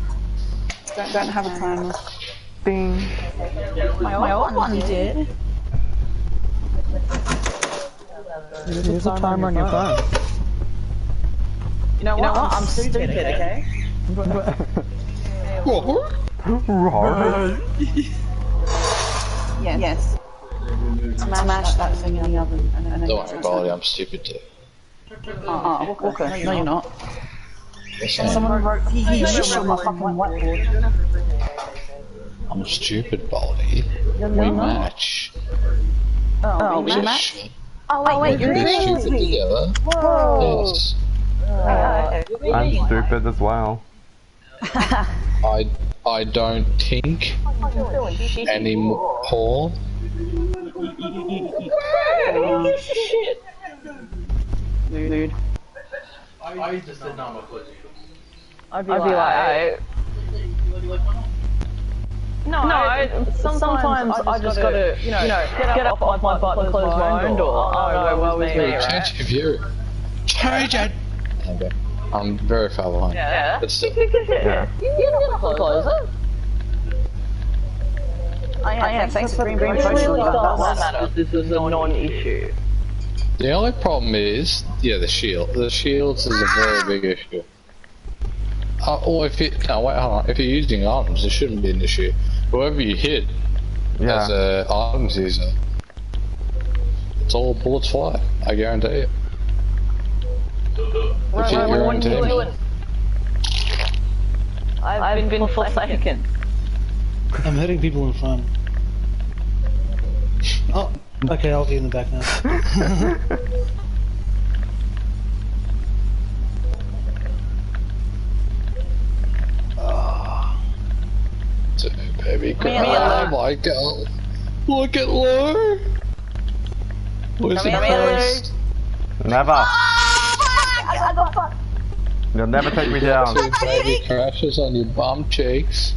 Don't have a timer. Bing. My old one did. Use a timer on your phone. You know what? I'm stupid, okay? Yes. Smash that thing in the oven. And then Don't worry, Barley, I'm stupid too. Okay. No, you're not. Yes, Someone wrote PE on my fucking whiteboard. I'm stupid, Baldy. We match. Oh, we match? Oh, wait, you're We're stupid together. Whoa. Yes. I'm stupid as well. I don't think anymore. Dude. I just did not much with you. I'd be like, no, sometimes I just gotta, get up off my butt and close my own door. Oh, well, with me, right? Change it! Okay. I'm very far behind. Yeah. But still. Yeah. You don't close it. Thanks for the green potion. This is a non-issue. The only problem is, the shield. The shields is a very big issue. Or if it, no, wait, hold on. If you're using items, it shouldn't be an issue. Whoever you hit as a items user, it's all bullets fly. I guarantee it. If you hit your own team. I've been forsaken. I'm hitting people in front. Oh, okay, I'll be in the back now. Baby girl, oh my god. Look at Lou! Where's the first? Never! You'll never take me down. Two baby crashes on your bum cheeks.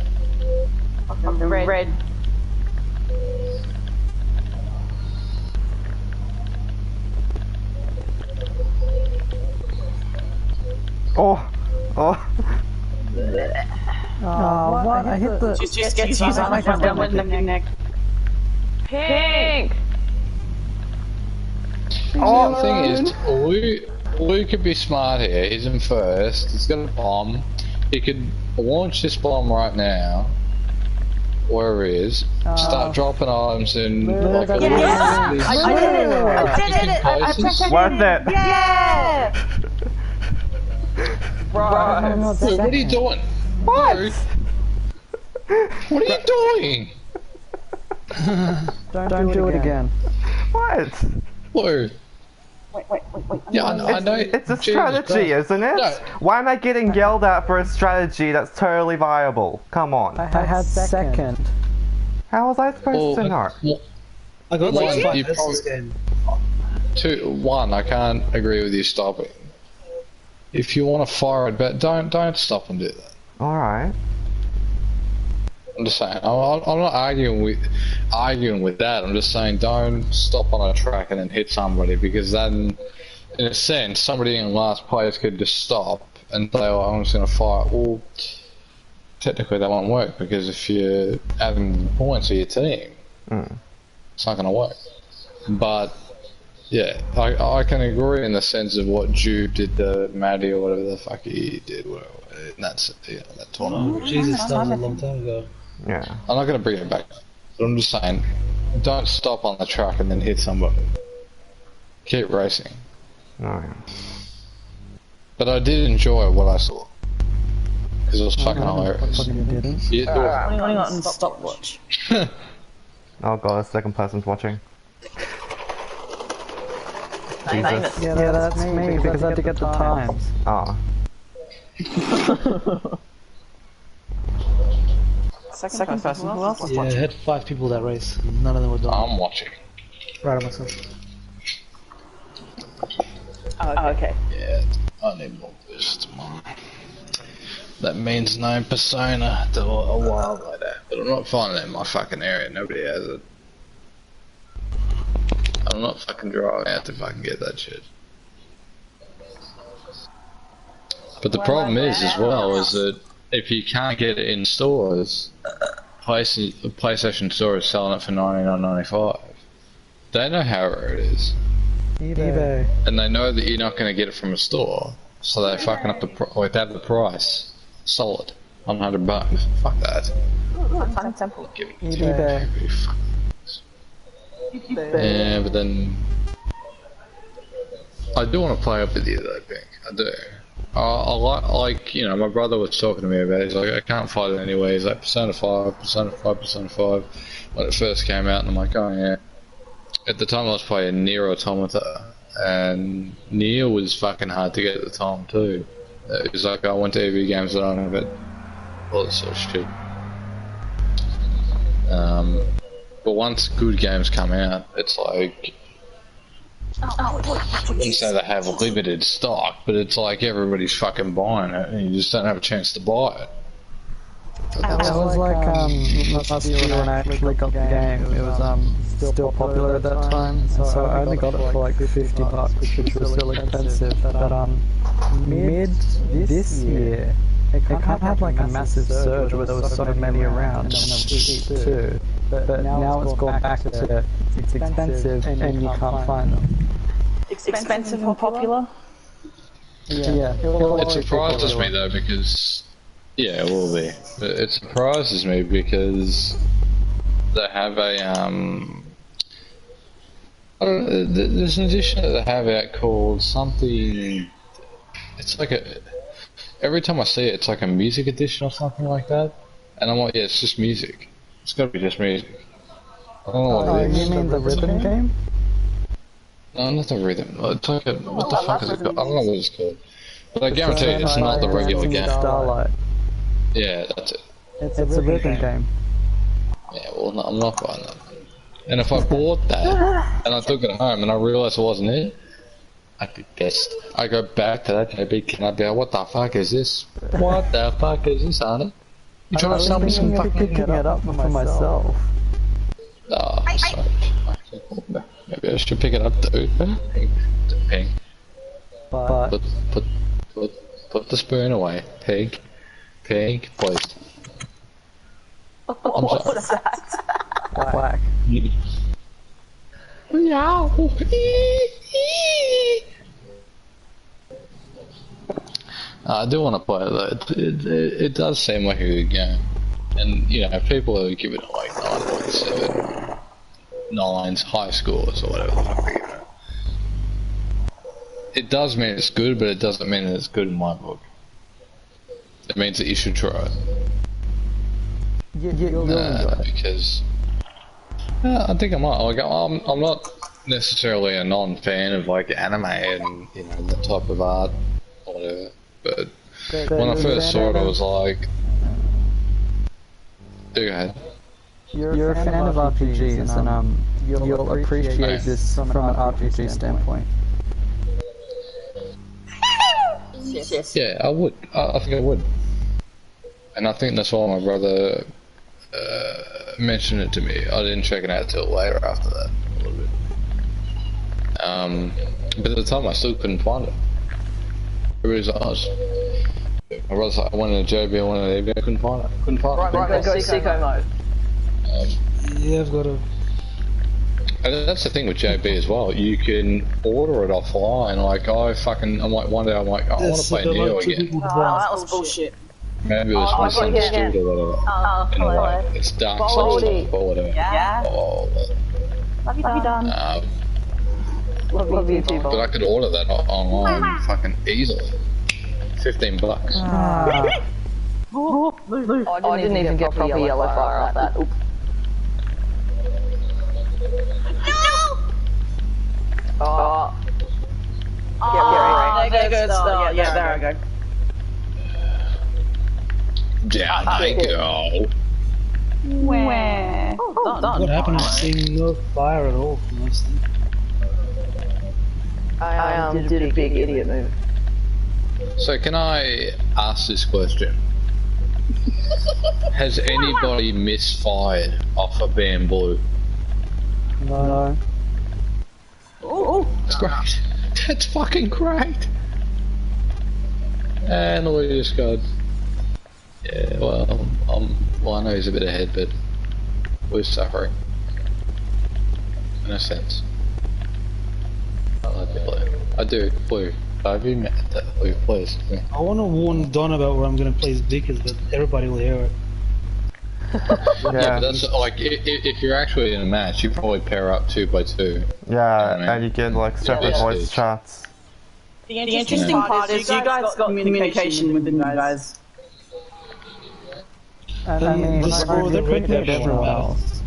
Red. Oh! Oh, what? I hit the... Just get to use my neck. Pink! Oh, the thing is, Lou could be smart here. He's in first. He's got a bomb. He could launch this bomb right now, wherever he is. Start dropping items in like a I did it! Worth it! Yeah! Bro. Wait, what are you doing? What? What are you doing? Don't do it again. What? Lou. Wait. Yeah, I know. It's a strategy, isn't it? No. Why am I getting yelled at for a strategy that's totally viable? Come on. I had second. How was I supposed to know? I got like 5 you hits this game. 1, I can't agree with you stopping. If you want to fire it, but don't stop and do that. Alright. I'm just saying. I'm not arguing with that. I'm just saying don't stop on a track and then hit somebody, because then, in a sense, somebody in last place could just stop and say, "Oh, I'm just going to fire." Well, technically that won't work, because if you're adding points to your team, it's not going to work. But yeah, I can agree in the sense of what Jude did to Maddie or whatever the fuck he did. Whatever. And that's that tournament. Oh, Jesus, that was a long time ago. Yeah. I'm not going to bring it back, but I'm just saying, don't stop on the track and then hit somebody. Keep racing. Alright. But I did enjoy what I saw, because it was fucking hilarious. Yeah, Only on stopwatch. Oh god, a second person's watching. Famous. Yeah, that's me, because I had to get the times. Ah. Second person. Who else was Yeah, I watching? had 5 people that race. None of them were done. I'm watching. Right on myself. Oh, okay. Yeah, I need more boost tomorrow. that means no persona to a wild like that. But I'm not finding it in my fucking area. Nobody has it. I'm not fucking driving out to fucking get that shit. But the problem is, as well, is that if you can't get it in stores, PlayStation Store is selling it for $99.95. They know how rare it is. eBay. And they know that you're not going to get it from a store, so they're fucking up the they have the price solid on $100. Fuck that. Give it eBay. Yeah, but then I do want to play up with you though, Pink. I do. I like, you know, my brother was talking to me about it. He's like, I can't fight it anyway. He's like, Persona 5, Persona 5, Persona 5. When it first came out, and I'm like, oh yeah. At the time I was playing Nier Automata, and Nier was fucking hard to get at the time too. It was like, I went to every games that I don't have it. All that sort of shit. But once good games come out, it's like, I wouldn't say they have limited stock, but it's like everybody's fucking buying it, and you just don't have a chance to buy it. It was like last year when I actually got the game. It was still popular at that time, so I only got it for like $50, which was still expensive. But mid this year, it kind of had like a massive surge where there was so many around, and it was cheap too. But now it's gone back to it's expensive and you can't find them. Expensive and popular? Yeah. It surprises me though because, yeah, it will be. But it surprises me because they have a I don't know, there's an edition that they have out called something. It's like a. Every time I see it, it's like a music edition or something like that, and I'm like, yeah, it's just music. It's gotta be just music. I don't know what it is. You mean the rhythm game? No, not the rhythm. It's like a, what the fuck is it called? I don't know what it's called. But I guarantee you, it's not the regular game. Starlight. Yeah, that's it. It's a rhythm game. Yeah, well, no, I'm not buying that. And if I bought that, and I took it home, and I realised it wasn't it, I'd be pissed. I go back to that JB, can I be like, what the fuck is this? What the fuck is this, Arnie? You trying to sell me some fucking... picking it up for myself. Oh, sorry. Maybe I should pick it up too. Pink. But... Put the spoon away. Pink, please. I'm sorry. What is that? Quack. Meow. I do want to play it though. It does seem like a good game. And, you know, people are giving it like 9.7, 9s, high scores or whatever the fuck they give it. It does mean it's good, but it doesn't mean that it's good in my book. It means that you should try it. Because I think I might. Like, I'm not necessarily a non-fan of like anime and, you know, the type of art or whatever. But when I first saw it, I was like, go ahead. You're a fan of RPGs, and you'll appreciate this from an RPG standpoint. Yeah, I would. I think I would. And I think that's why my brother mentioned it to me. I didn't check it out till later after that, a little bit. But at the time I still couldn't find it. It was ours. My brother's like, I wanted a JB, I wanted an EB, I couldn't find it. Right, go Seiko mode. Yeah, I've got a... And that's the thing with JB as well. You can order it offline. Like I'm like one day I'm like, I want to play Neo again. Oh, that was bullshit. Maybe it was misunderstood or whatever. In a way, it's dark stuff or whatever. Yeah. Oh, Love you done. Love you too, but I could order that online fucking easily. $15. I didn't even get proper yellow fire off that. Oops. Oh. There goes Star. Yeah, there I go. Down I go. Where? Oh, done. What happened? I'm seeing no fire at all from this thing. I did a big idiot move. So can I ask this question? Has anybody misfired off of being blue? No. Oh, That's great. That's fucking great. And we just got. Yeah, well, I know he's a bit ahead, but we're suffering. In a sense. I like the blue. I do, blue. Have you met that blue, please? Yeah. I want to warn Don about where I'm going to place Vickers, but everybody will hear it. Yeah, but that's like if you're actually in a match, you probably pair up 2 by 2. Yeah, and you get like separate voice chats. the interesting part is you guys got communication with the new guys. I mean, the score that printed read everyone else.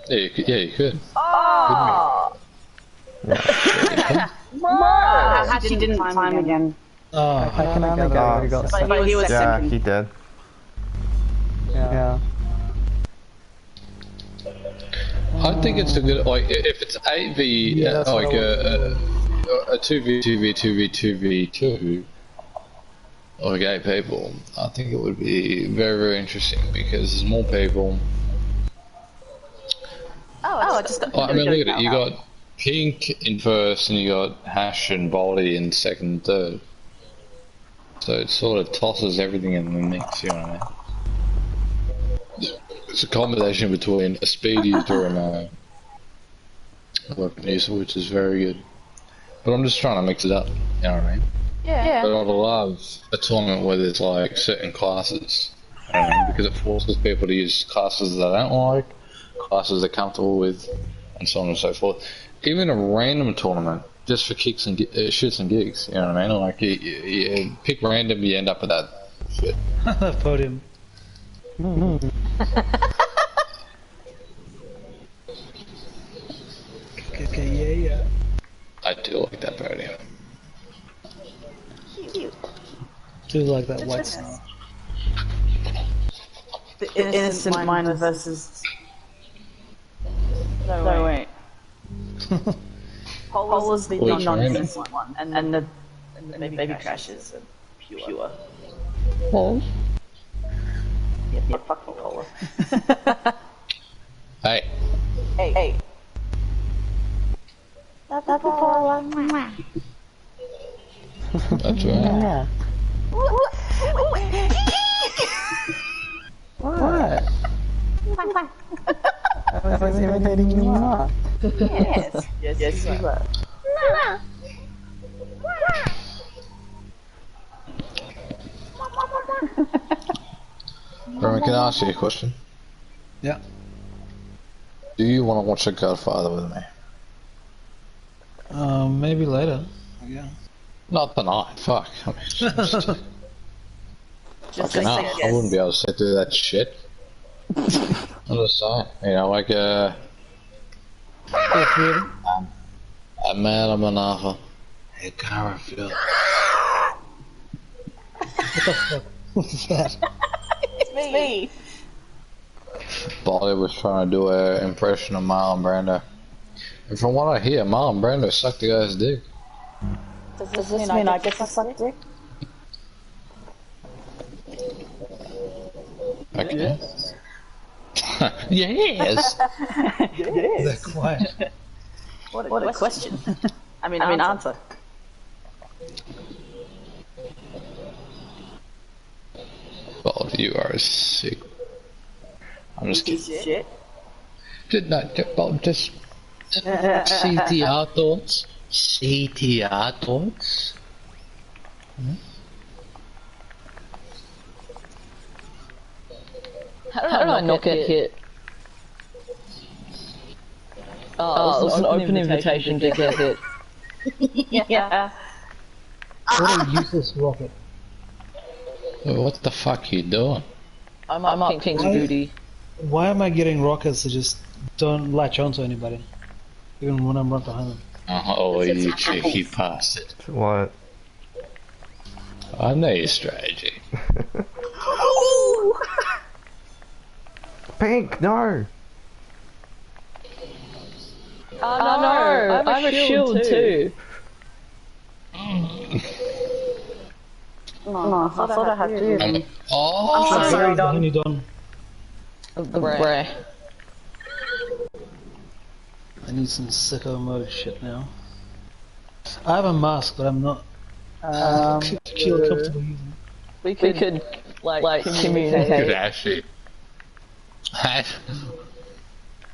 Yeah, you could. Oh! I actually didn't time again. Oh, I can only go. We got But he was Yeah, second. he did. yeah. I think it's a good like if it's 8v like a 2v2v2v2v2 like 8 people. I think it would be very interesting because there's more people. Oh, I just got. I mean, look at it. You got Pink in first, and you got Hash and Baldy in second and third. So it sort of tosses everything in the mix. You know what I mean? It's a combination between a speed user and a weapon user, which is very good. But I'm just trying to mix it up. You know what I mean? Yeah. But I'd love a tournament where there's like certain classes, because it forces people to use classes they don't like, classes they're comfortable with, and so on and so forth. Even a random tournament, just for kicks and shits and gigs, you know what I mean? Like you pick random, you end up with that shit. podium. Okay, yeah. I do like that podium. Do like that white snow. The innocent mind versus. No, wait. Polar's the Which non-innocent one, and the baby crashes are pure. Well. Yeah, fucking Polar. Hey. Hey. Love you, Polar. That's right. Yeah. What? I was imitating you more. Yes, you were. Roman, can I ask you a question? Yeah. Do you want to watch The Godfather with me? Maybe later. Yeah. Not tonight, fuck. I mean, Just fucking hell, I wouldn't be able to sit through that shit. I'm just saying, you know, like a man of an alpha. Hey, Garfield. What the fuck? What's that? It's me. Bolly was trying to do an impression of Marlon Brando. And from what I hear, Marlon Brando sucked the guy's dick. Does this mean I get to suck dick? Okay. Yes. They're quiet. What a question. I mean, answer. Well, you are sick. I'm just kidding. Shit. Just CTR thoughts. CTR thoughts. How did I not get hit? Oh, it was an open invitation to get hit. Yeah. What a useless rocket. What the fuck are you doing? I'm up King's booty. Why am I getting rockets that just don't latch onto anybody? Even when I'm right behind them. Oh, you cheeky bastard. What? I know your strategy. Pink, no! Oh no, I have a shield too. No, I thought I had to. Oh! I'm so sorry, Don. Only done. Bray. I need some sicko mode shit now. I have a mask, but I'm not feel comfortable using We could like communicate. Good actually.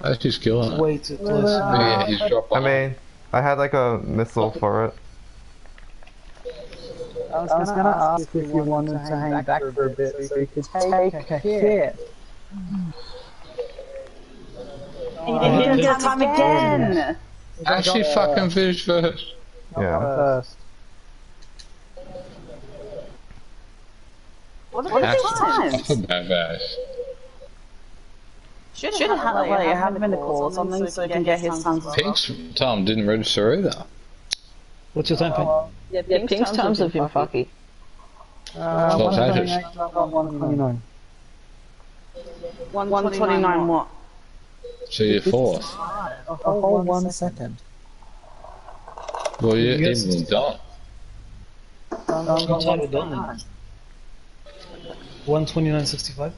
That's just killing it. it. Way too close. Yeah, he's dropped I mean, I had like a missile for it. I was gonna ask if you wanted to hang back for a bit so you could take a hit. You didn't have time again! Actually fucking finished first. Yeah. First. What are these times? Badass. Should have had like, have been a call or something so he can get his times as well. Pink's time didn't register either. What's your time, Pink? Yeah, Pink's times have been fucky. 129. 129 what? So you're fourth. A whole 1 second. Well, you're even done. What time are you done then? 129.65?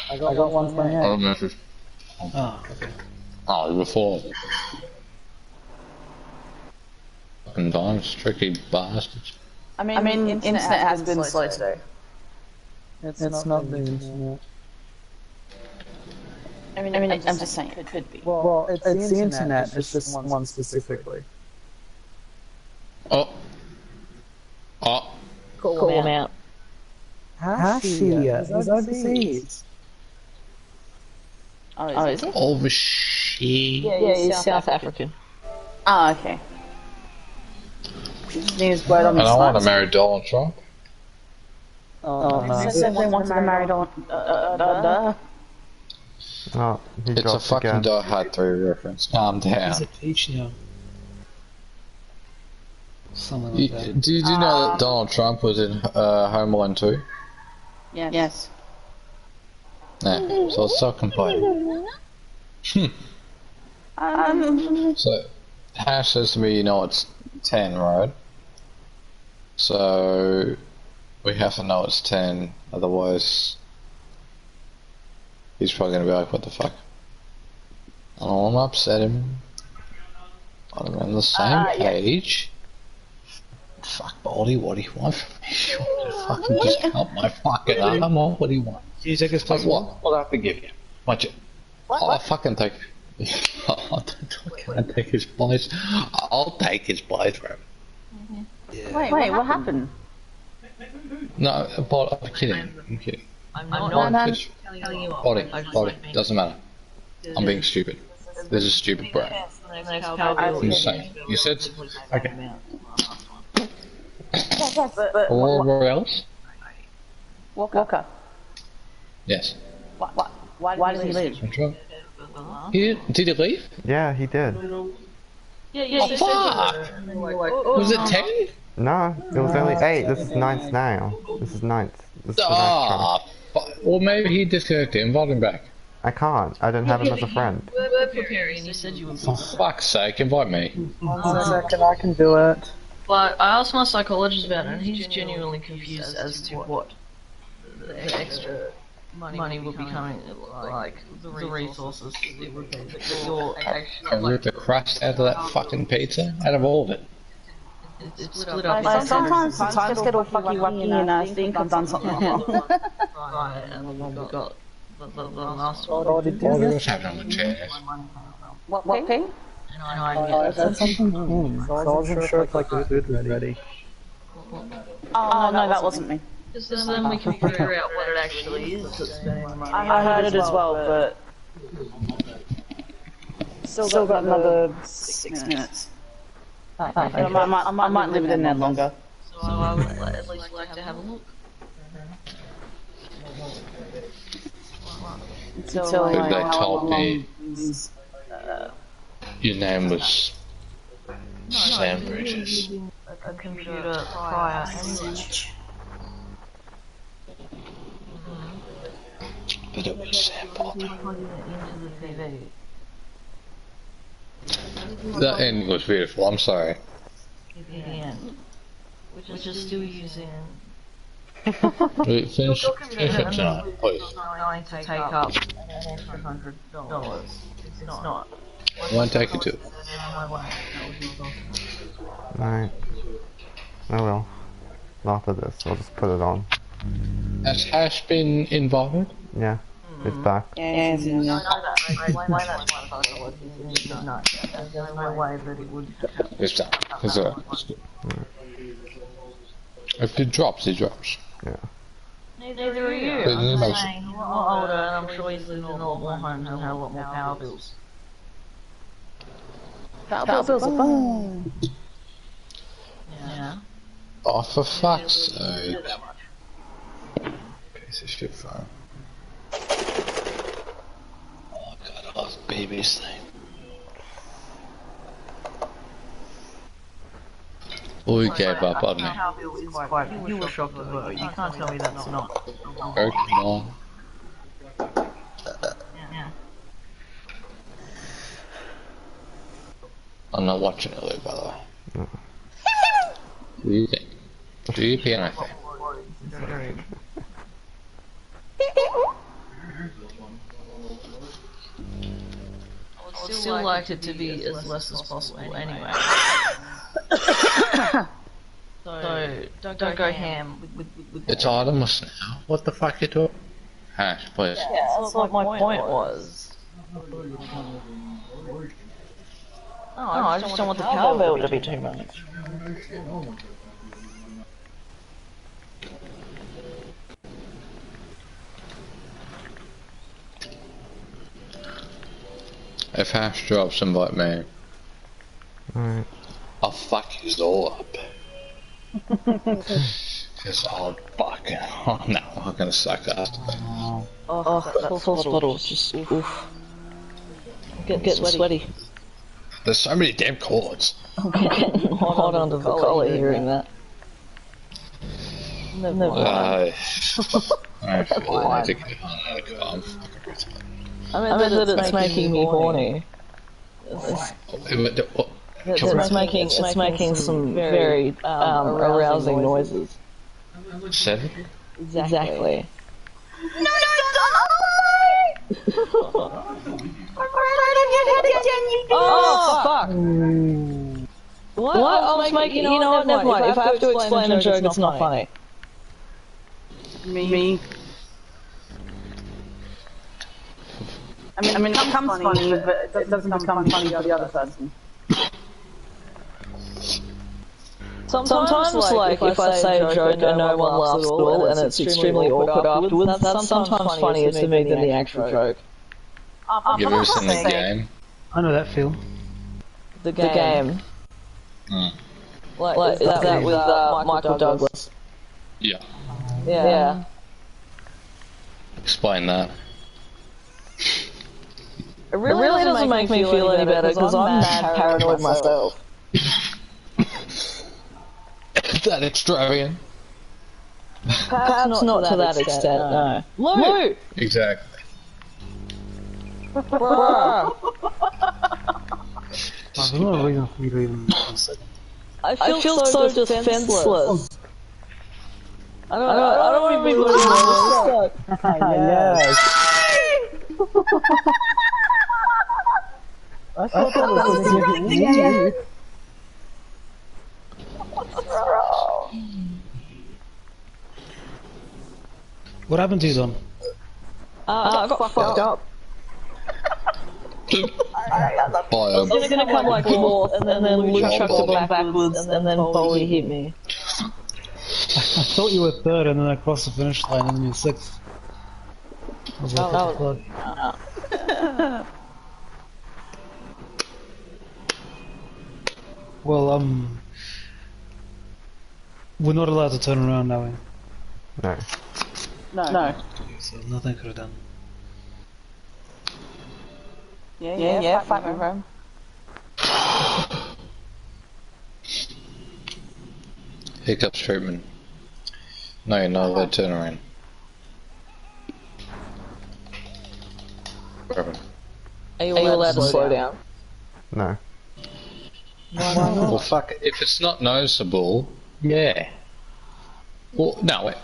I got 128. I remember. Ah, okay. Oh, before. Fucking dimes, tricky bastards. I mean internet has been slow today. It's not the internet. I mean, I'm just saying, it could be. Well, it's the internet, it's just one specifically. Oh. Oh. Call him out. Hashia is overseas. Oh, is it? Oh, shit. Yeah, he's South African. Ah, okay. News word on And the I want to slides. marry Donald Trump. Oh, no. Said they wanted to marry Donald. Oh, he It's a dropped fucking again. Die Hard 3 reference. Calm down. He's a peach now. Something like that. Did you know that Donald Trump was in Home Alone 2? Yes. Yeah, so it's self-complaining. So, Hash says to me, you know it's 10, right? So, we have to know it's 10, otherwise he's probably going to be like, what the fuck? I don't want to upset him. I'm on the same page. Fuck, Baldy, what do you want from me? You want to fucking just help my fucking arm or what do you want? Can you take his place? Like what? What do I have to give you? Watch it. I'll fucking take... Can I take his place? I'll take his place for him. Wait, what happened? No, but I'm kidding. I'm kidding. I'm not Just, Baldy, doesn't matter. I'm being stupid. This is stupid, bro. You said... Okay. But Or else? Walker. Yes. Why did he leave? Did he leave? Yeah, he did. Yeah, Oh, fuck! Was it 10? No, it was only 8. This is 9th now. This is 9th. This is the 9th Ah, well maybe he disconnected. Invite him back. I can't. I don't have him as a friend. We're preparing, you said you were. For fuck's sake, invite me. 1 second, I can do it. But I asked my psychologist about it, and he's genuinely confused as to what the extra money will be coming, like the resources it would be. That you're I actually, ripped the crust out of that fucking pizza, out of all of it. it's split up. Sometimes the times get all fucky wacky and I think I've done something wrong. Right, and then we got the last one. What's happening on the chairs? What thing? And I That's something wrong. So I wasn't sure if like the food was ready. Oh, no, that wasn't me. Because then we can figure out what it actually is that's spending the money. I heard it as well, but still got another 6 minutes. I might leave it in there longer. So I would at least like to have a look. Until But they told me your name was Sam Bridges. A computer prior anyway. But it was Sam Bob. Plugging it into the TV. That ending was beautiful, I'm sorry. VPN, which is still using Finish up tonight, please. Going to take up $100. It's not. I won't take you to. Alright. Oh well. After this, I'll just put it on. Has Hash been involved? Yeah. It's back. Yeah, it's in there. It's done. It's alright. If it drops, it drops. Yeah. Neither are you. I'm just saying, a lot older, and I'm sure he's lived in a lot more homes and had a lot more power bills. Power bills are fun. Yeah. Oh, for fuck's sake. Piece of shit phone. Oh god, I love baby's thing. We gave up on me. Power bill is quite, you were shocked as well. You can't tell me that's not. Very long. Yeah. I'm not watching it, Luke, by the way. What do you think? Do you pee anything? I would still like it to be as less as possible anyway. So, don't go ham with It's Artemis now. What the fuck you doing? Hash, please. Yeah, that's what my point was. Oh, I just don't want the power bill to be too much. If Hash drops, invite me. Alright. I'll fuck his all up. Cause I'll fucking. Oh no, I'm gonna suck that. Oh, that false bottle's just oof. Getting sweaty. There's so many damn chords. I'm getting hot under the collar hearing that. Never mind. I need to get on the car. I'm fucking retarded. I mean that it's making me horny. It's making some very arousing noises. 7? Exactly. No, oh fuck! What? I was making. You know what? Never mind. If I have to explain a joke, it's not funny. Me. I mean, it becomes funny, but it doesn't become funny for the other person. Sometimes, like, if I say a joke and no one laughs at all, and it's extremely awkward afterwards, that's sometimes funnier to me than the actual joke. You've ever seen the game? I know that feel. The game. Like that with Michael Douglas. Yeah. Yeah. Explain that. It really doesn't make me feel any better because I'm mad paranoid myself. That extravagant. Perhaps not to that extent, no. Lou! Exactly. Bruh. There's no reason for me to even consider. I feel so defenseless. I don't want to be losing Yes. I thought that was a What happened to you, Zon? I got fucked up. I was gonna come like north, and then Luke chucked the ball backwards, and then Bowie hit me. I thought you were third, and then I crossed the finish line, and then you're sixth. I was like, what the fuck? Well, we're not allowed to turn around now, eh? No. No. So nothing could have done. Yeah, fight me, bro. Hiccups treatment. No, you're not allowed to turn around. Are you allowed to slow down? No. Well, fuck it. If it's not noticeable, yeah. Well, no, wait.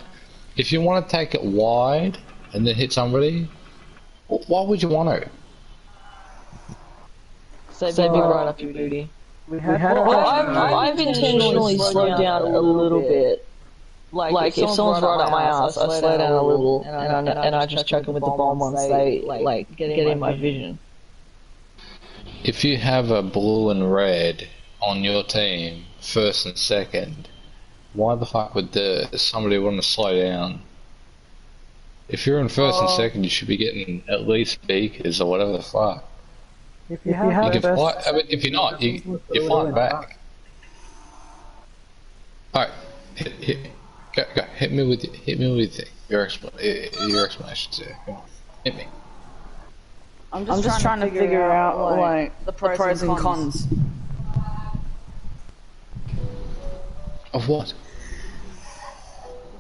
If you want to take it wide and then hit somebody, why would you want to? Save me right up your booty. I've intentionally slowed down a little bit. Like if someone's right up my ass, I slow down a little, and I just chuck them with the bomb once they get in my vision. If you have a blue and red on your team, first and second, why the fuck would somebody want to slow down? If you're in first and second, you should be getting at least beakers or whatever the fuck. If you have can fly, I mean, if you're not, you're flying back. Alright, go, hit me with your explanations here. Come on, hit me. I'm just trying to figure out like the pros and cons. Of what?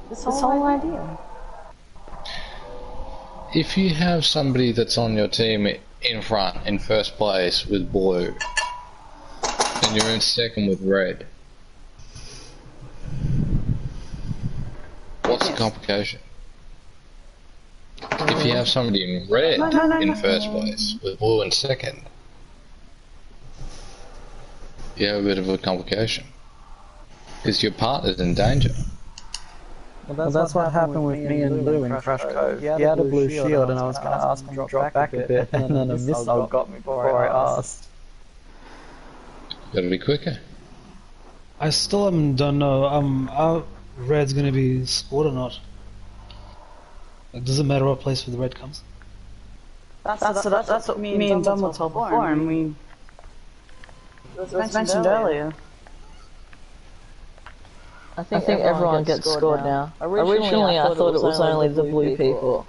This whole idea. If you have somebody that's on your team in front, in first place with blue, and you're in second with red, what's the complication? If you have somebody in red in first place with blue in second, you have a bit of a complication. Because your partner's in danger. Well, that's what happened with me and Lou in Crash Cove. He had a blue shield and I was going to ask him to drop back a bit, and then a missile got me before I asked. Gotta be quicker. I still don't know, are red's gonna be scored or not? Like, does it matter what place for the red comes? That's what me and Dom were told before, and it was mentioned earlier. I think everyone gets scored now. Originally I thought it was only the blue people.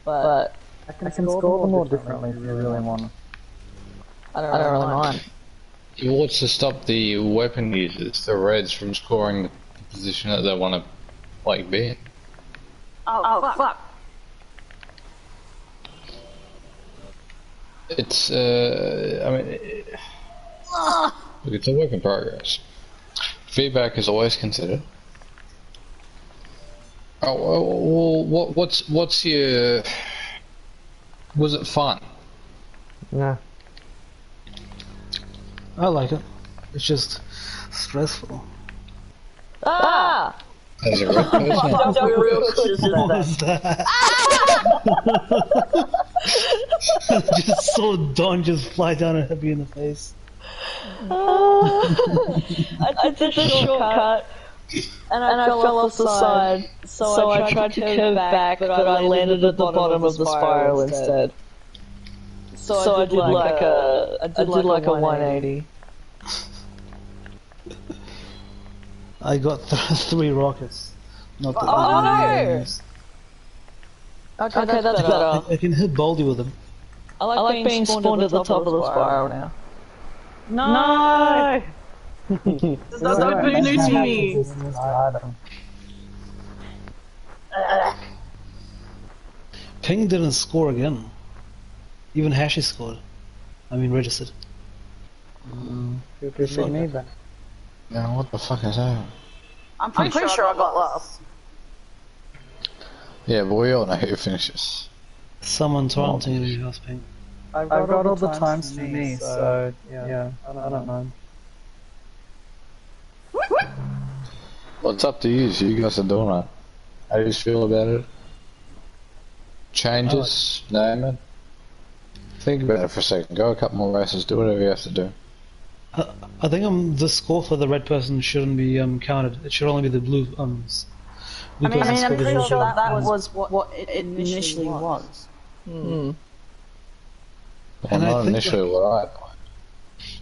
But I can score them all differently if you really want. I don't really mind. What's to stop the weapon users, the reds, from scoring the position that they want to, like, be in? Oh fuck. It's, I mean, look, it's a work in progress. Feedback is always considered. Oh, well, what's your... Was it fun? Yeah. I like it. It's just stressful. Ah! As a red person? What was that? Just saw Don just fly down and hit me in the face. I did the shortcut and I fell off the side, so I tried to curve back, but I landed at the bottom of the spiral instead. So I did like a 180. I got 3 rockets. Not the Oh no! Okay, that's better. I can hit Baldy with them. I like being spawned at the top of the spiral now. No! That's not good news for me! Ping didn't score again. Even Hashi scored. I mean, registered. Good for me then. Now, what the fuck is that? I'm pretty sure I got last. Yeah, but we all know who finishes. Someone taunting in your house, Ping. I've got all the times for me, so yeah, I don't know. Well, it's up to you, so you guys are doing it. How do you feel about it? Changes, name it. Think about it for a second. Go a couple more races, do whatever you have to do. I think the score for the red person shouldn't be counted. It should only be the blue. I'm pretty sure that was what it initially was. Well, And not I think initially what I thought.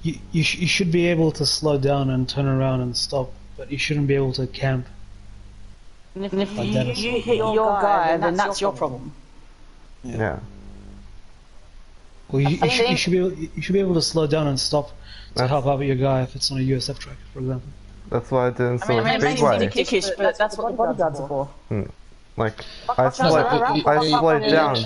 You should be able to slow down and turn around and stop, but you shouldn't be able to camp. And if you hit your guy, then that's your problem. Yeah. Well, you should be able to slow down and stop to help out your guy if it's on a USF track, for example. That's why I didn't see I mean, big way. but that's what the bodyguards are for. Like, I slowed down.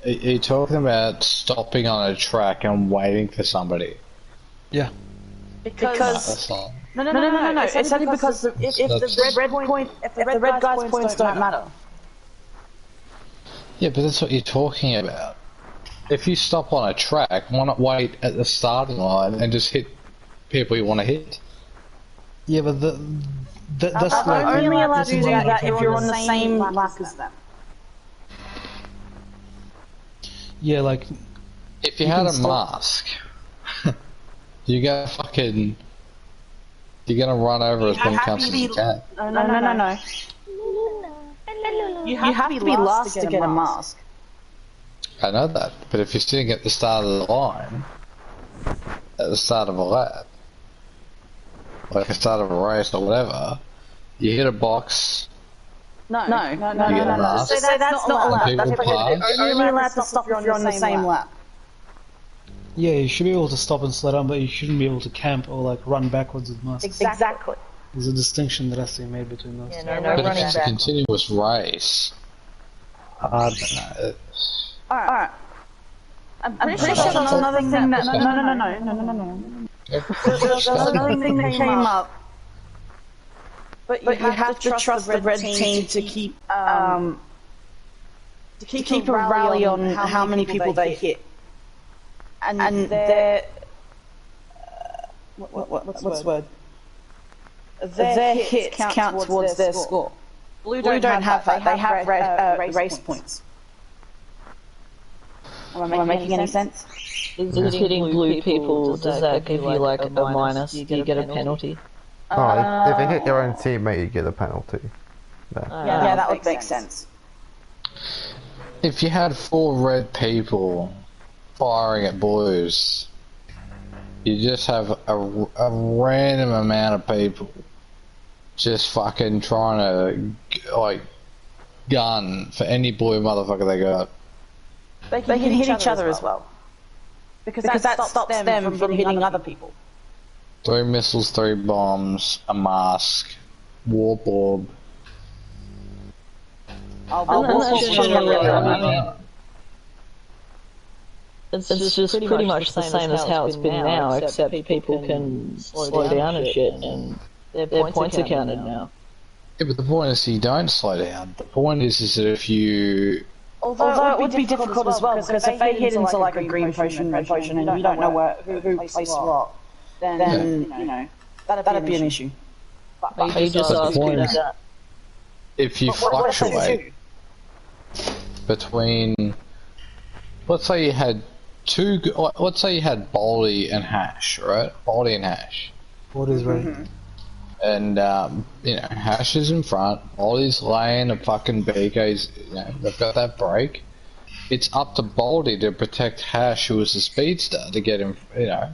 Are you talking about stopping on a track and waiting for somebody? Yeah. Because No. It's only because if the red guy's points don't matter. Yeah, but that's what you're talking about. If you stop on a track, why not wait at the starting line and just hit people you want to hit? Yeah, but that's like... only allowed to do that if you're on the same lap as them. Yeah, like... If you had a mask, you're gonna fucking... You're gonna run over as many times as you can. No. You have to be last to get a mask. I know that, but if you're sitting at the start of the line, at the start of a lap, like the start of a race or whatever, you hit a box. No. You get a mask. So that's not allowed. People pass. You're only allowed to stop if you're on the same lap. Yeah, you should be able to stop and slow down, but you shouldn't be able to camp or like run backwards with masks. Exactly. There's a distinction that has to be made between those two. But if it's a continuous race, I don't know. Alright. I'm pretty sure there's another thing that... No. There's another thing that came up. But you have to trust the red team to keep a rally on how many people they hit. And their... What's the word? Their hits count towards their score. Blue don't have that. They have race points. Am I making any sense? Is hitting blue people, does that give you like a minus? Do you get a penalty? Oh, if you hit your own teammate, you get a penalty. Yeah, that would make sense. If you had 4 red people firing at blues, you just have a random amount of people just fucking trying to, like, gun for any blue motherfucker they got. They can hit each other as well. Because that stops them from hitting other people. 3 missiles, 3 bombs, a mask, warp orb. It's just pretty much the same as how it's been now, except people can slow down and shit, and their points are counted now. Yeah, but the point is you don't slow down. The point is that if you... Although it would be difficult as well, because if they hit into like a green potion, red potion, and you don't know who placed what, then you know, that'd be an issue. But you just asked me that. If you fluctuate between... Let's say you had let's say you had Baldy and Hash, right? Baldy and Hash. What is right? And, you know, Hash is in front, Baldy's laying a fucking BK's, you know, they've got that break. It's up to Baldy to protect Hash, who is the speedster, to get him, you know,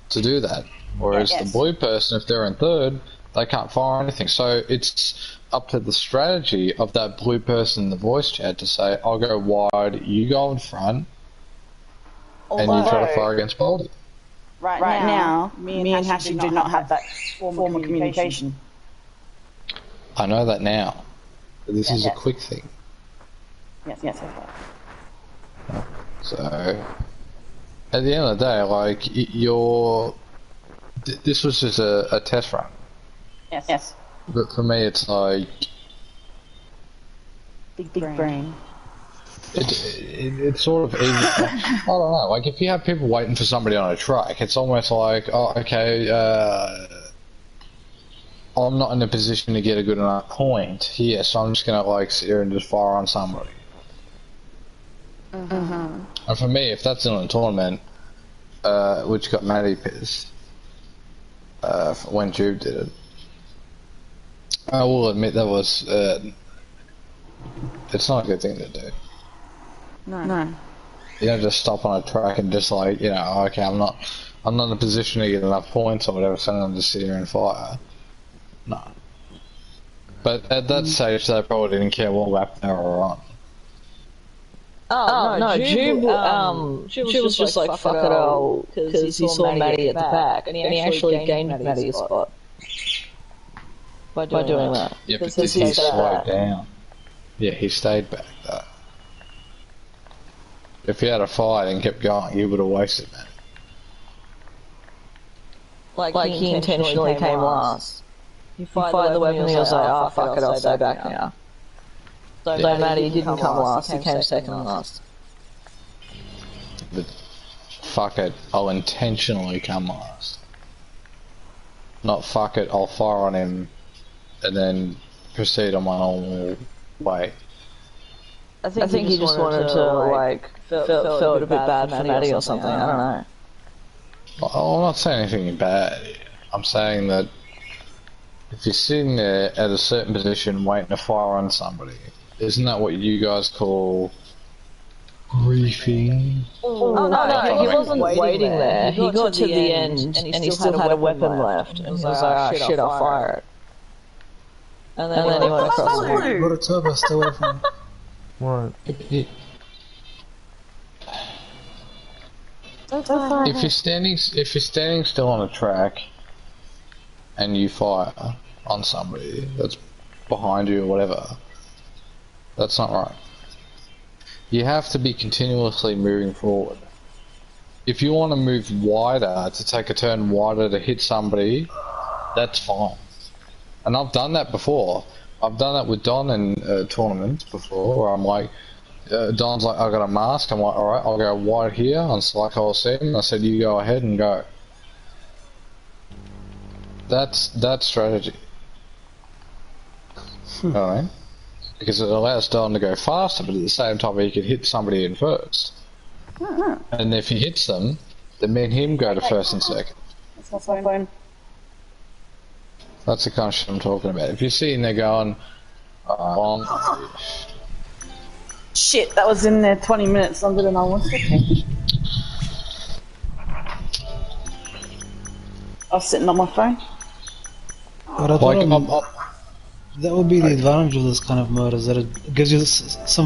to do that. Whereas the blue person, if they're in third, they can't fire anything. So it's up to the strategy of that blue person in the voice chat to say, I'll go wide, you go in front, and you try to fire against Baldy. Right now, me and Hash do not have that form of communication. I know that now. But this is a quick thing. Yes. So, at the end of the day, like, this was just a test run. Yes. But for me, it's like... Big brain. It's sort of easy. I don't know, like if you have people waiting for somebody on a track, it's almost like, oh, okay, I'm not in a position to get a good enough point here, so I'm just gonna like sit here and just fire on somebody. And for me, if that's in a tournament, which got Maddie pissed, when Jube did it, I will admit that was, it's not a good thing to do. No. You don't just stop on a track and just like, you know, okay, I'm not in a position to get enough points or whatever, so I'm just sit here and fire. No. But at that stage, they probably didn't care what lap they were on. Oh, no, Jube was just like, fuck it all, because he saw Maddie at the back, and he actually gained Maddie a spot. By doing that. Yeah, but did he slow down? Yeah, he stayed back though. If he had a fight and kept going, he would have wasted that. Like he intentionally came last. You fired the weapon and he was like, oh fuck it, I'll stay back now. So Maddie didn't come last, he came second last. But fuck it, I'll intentionally come last. Not fuck it, I'll fire on him and then proceed on my normal way. I think he just wanted to like felt a bit bad for Maddie or something, I don't know. I'm not saying anything bad. I'm saying that if you're sitting there at a certain position waiting to fire on somebody, isn't that what you guys call griefing? Oh no, he wasn't waiting there. He got to the end and he still had a weapon left. And he was like, oh shit, I'll fire it. And then he went across the room. Got a turbo, stay away from him. What? If you're standing still on a track and you fire on somebody that's behind you or whatever, that's not right. You have to be continuously moving forward. If you want to move wider, to take a turn wider to hit somebody, that's fine. And I've done that before. I've done that with Don in tournaments before, where I'm like, Don's like, I got a mask. I'm like, alright, I'll go wide here on Select Coliseum. I said, you go ahead and go. That's strategy. Alright? Because it allows Don to go faster, but at the same time he can hit somebody in first. And if he hits them, then me and him go to first and second. That's my phone. That's the kind of shit I'm talking about. If you're sitting there going, Shit, that was in there 20 minutes longer than I wanted to. I was sitting on my phone. But I thought that would be the advantage of this kind of mode, is that it gives you some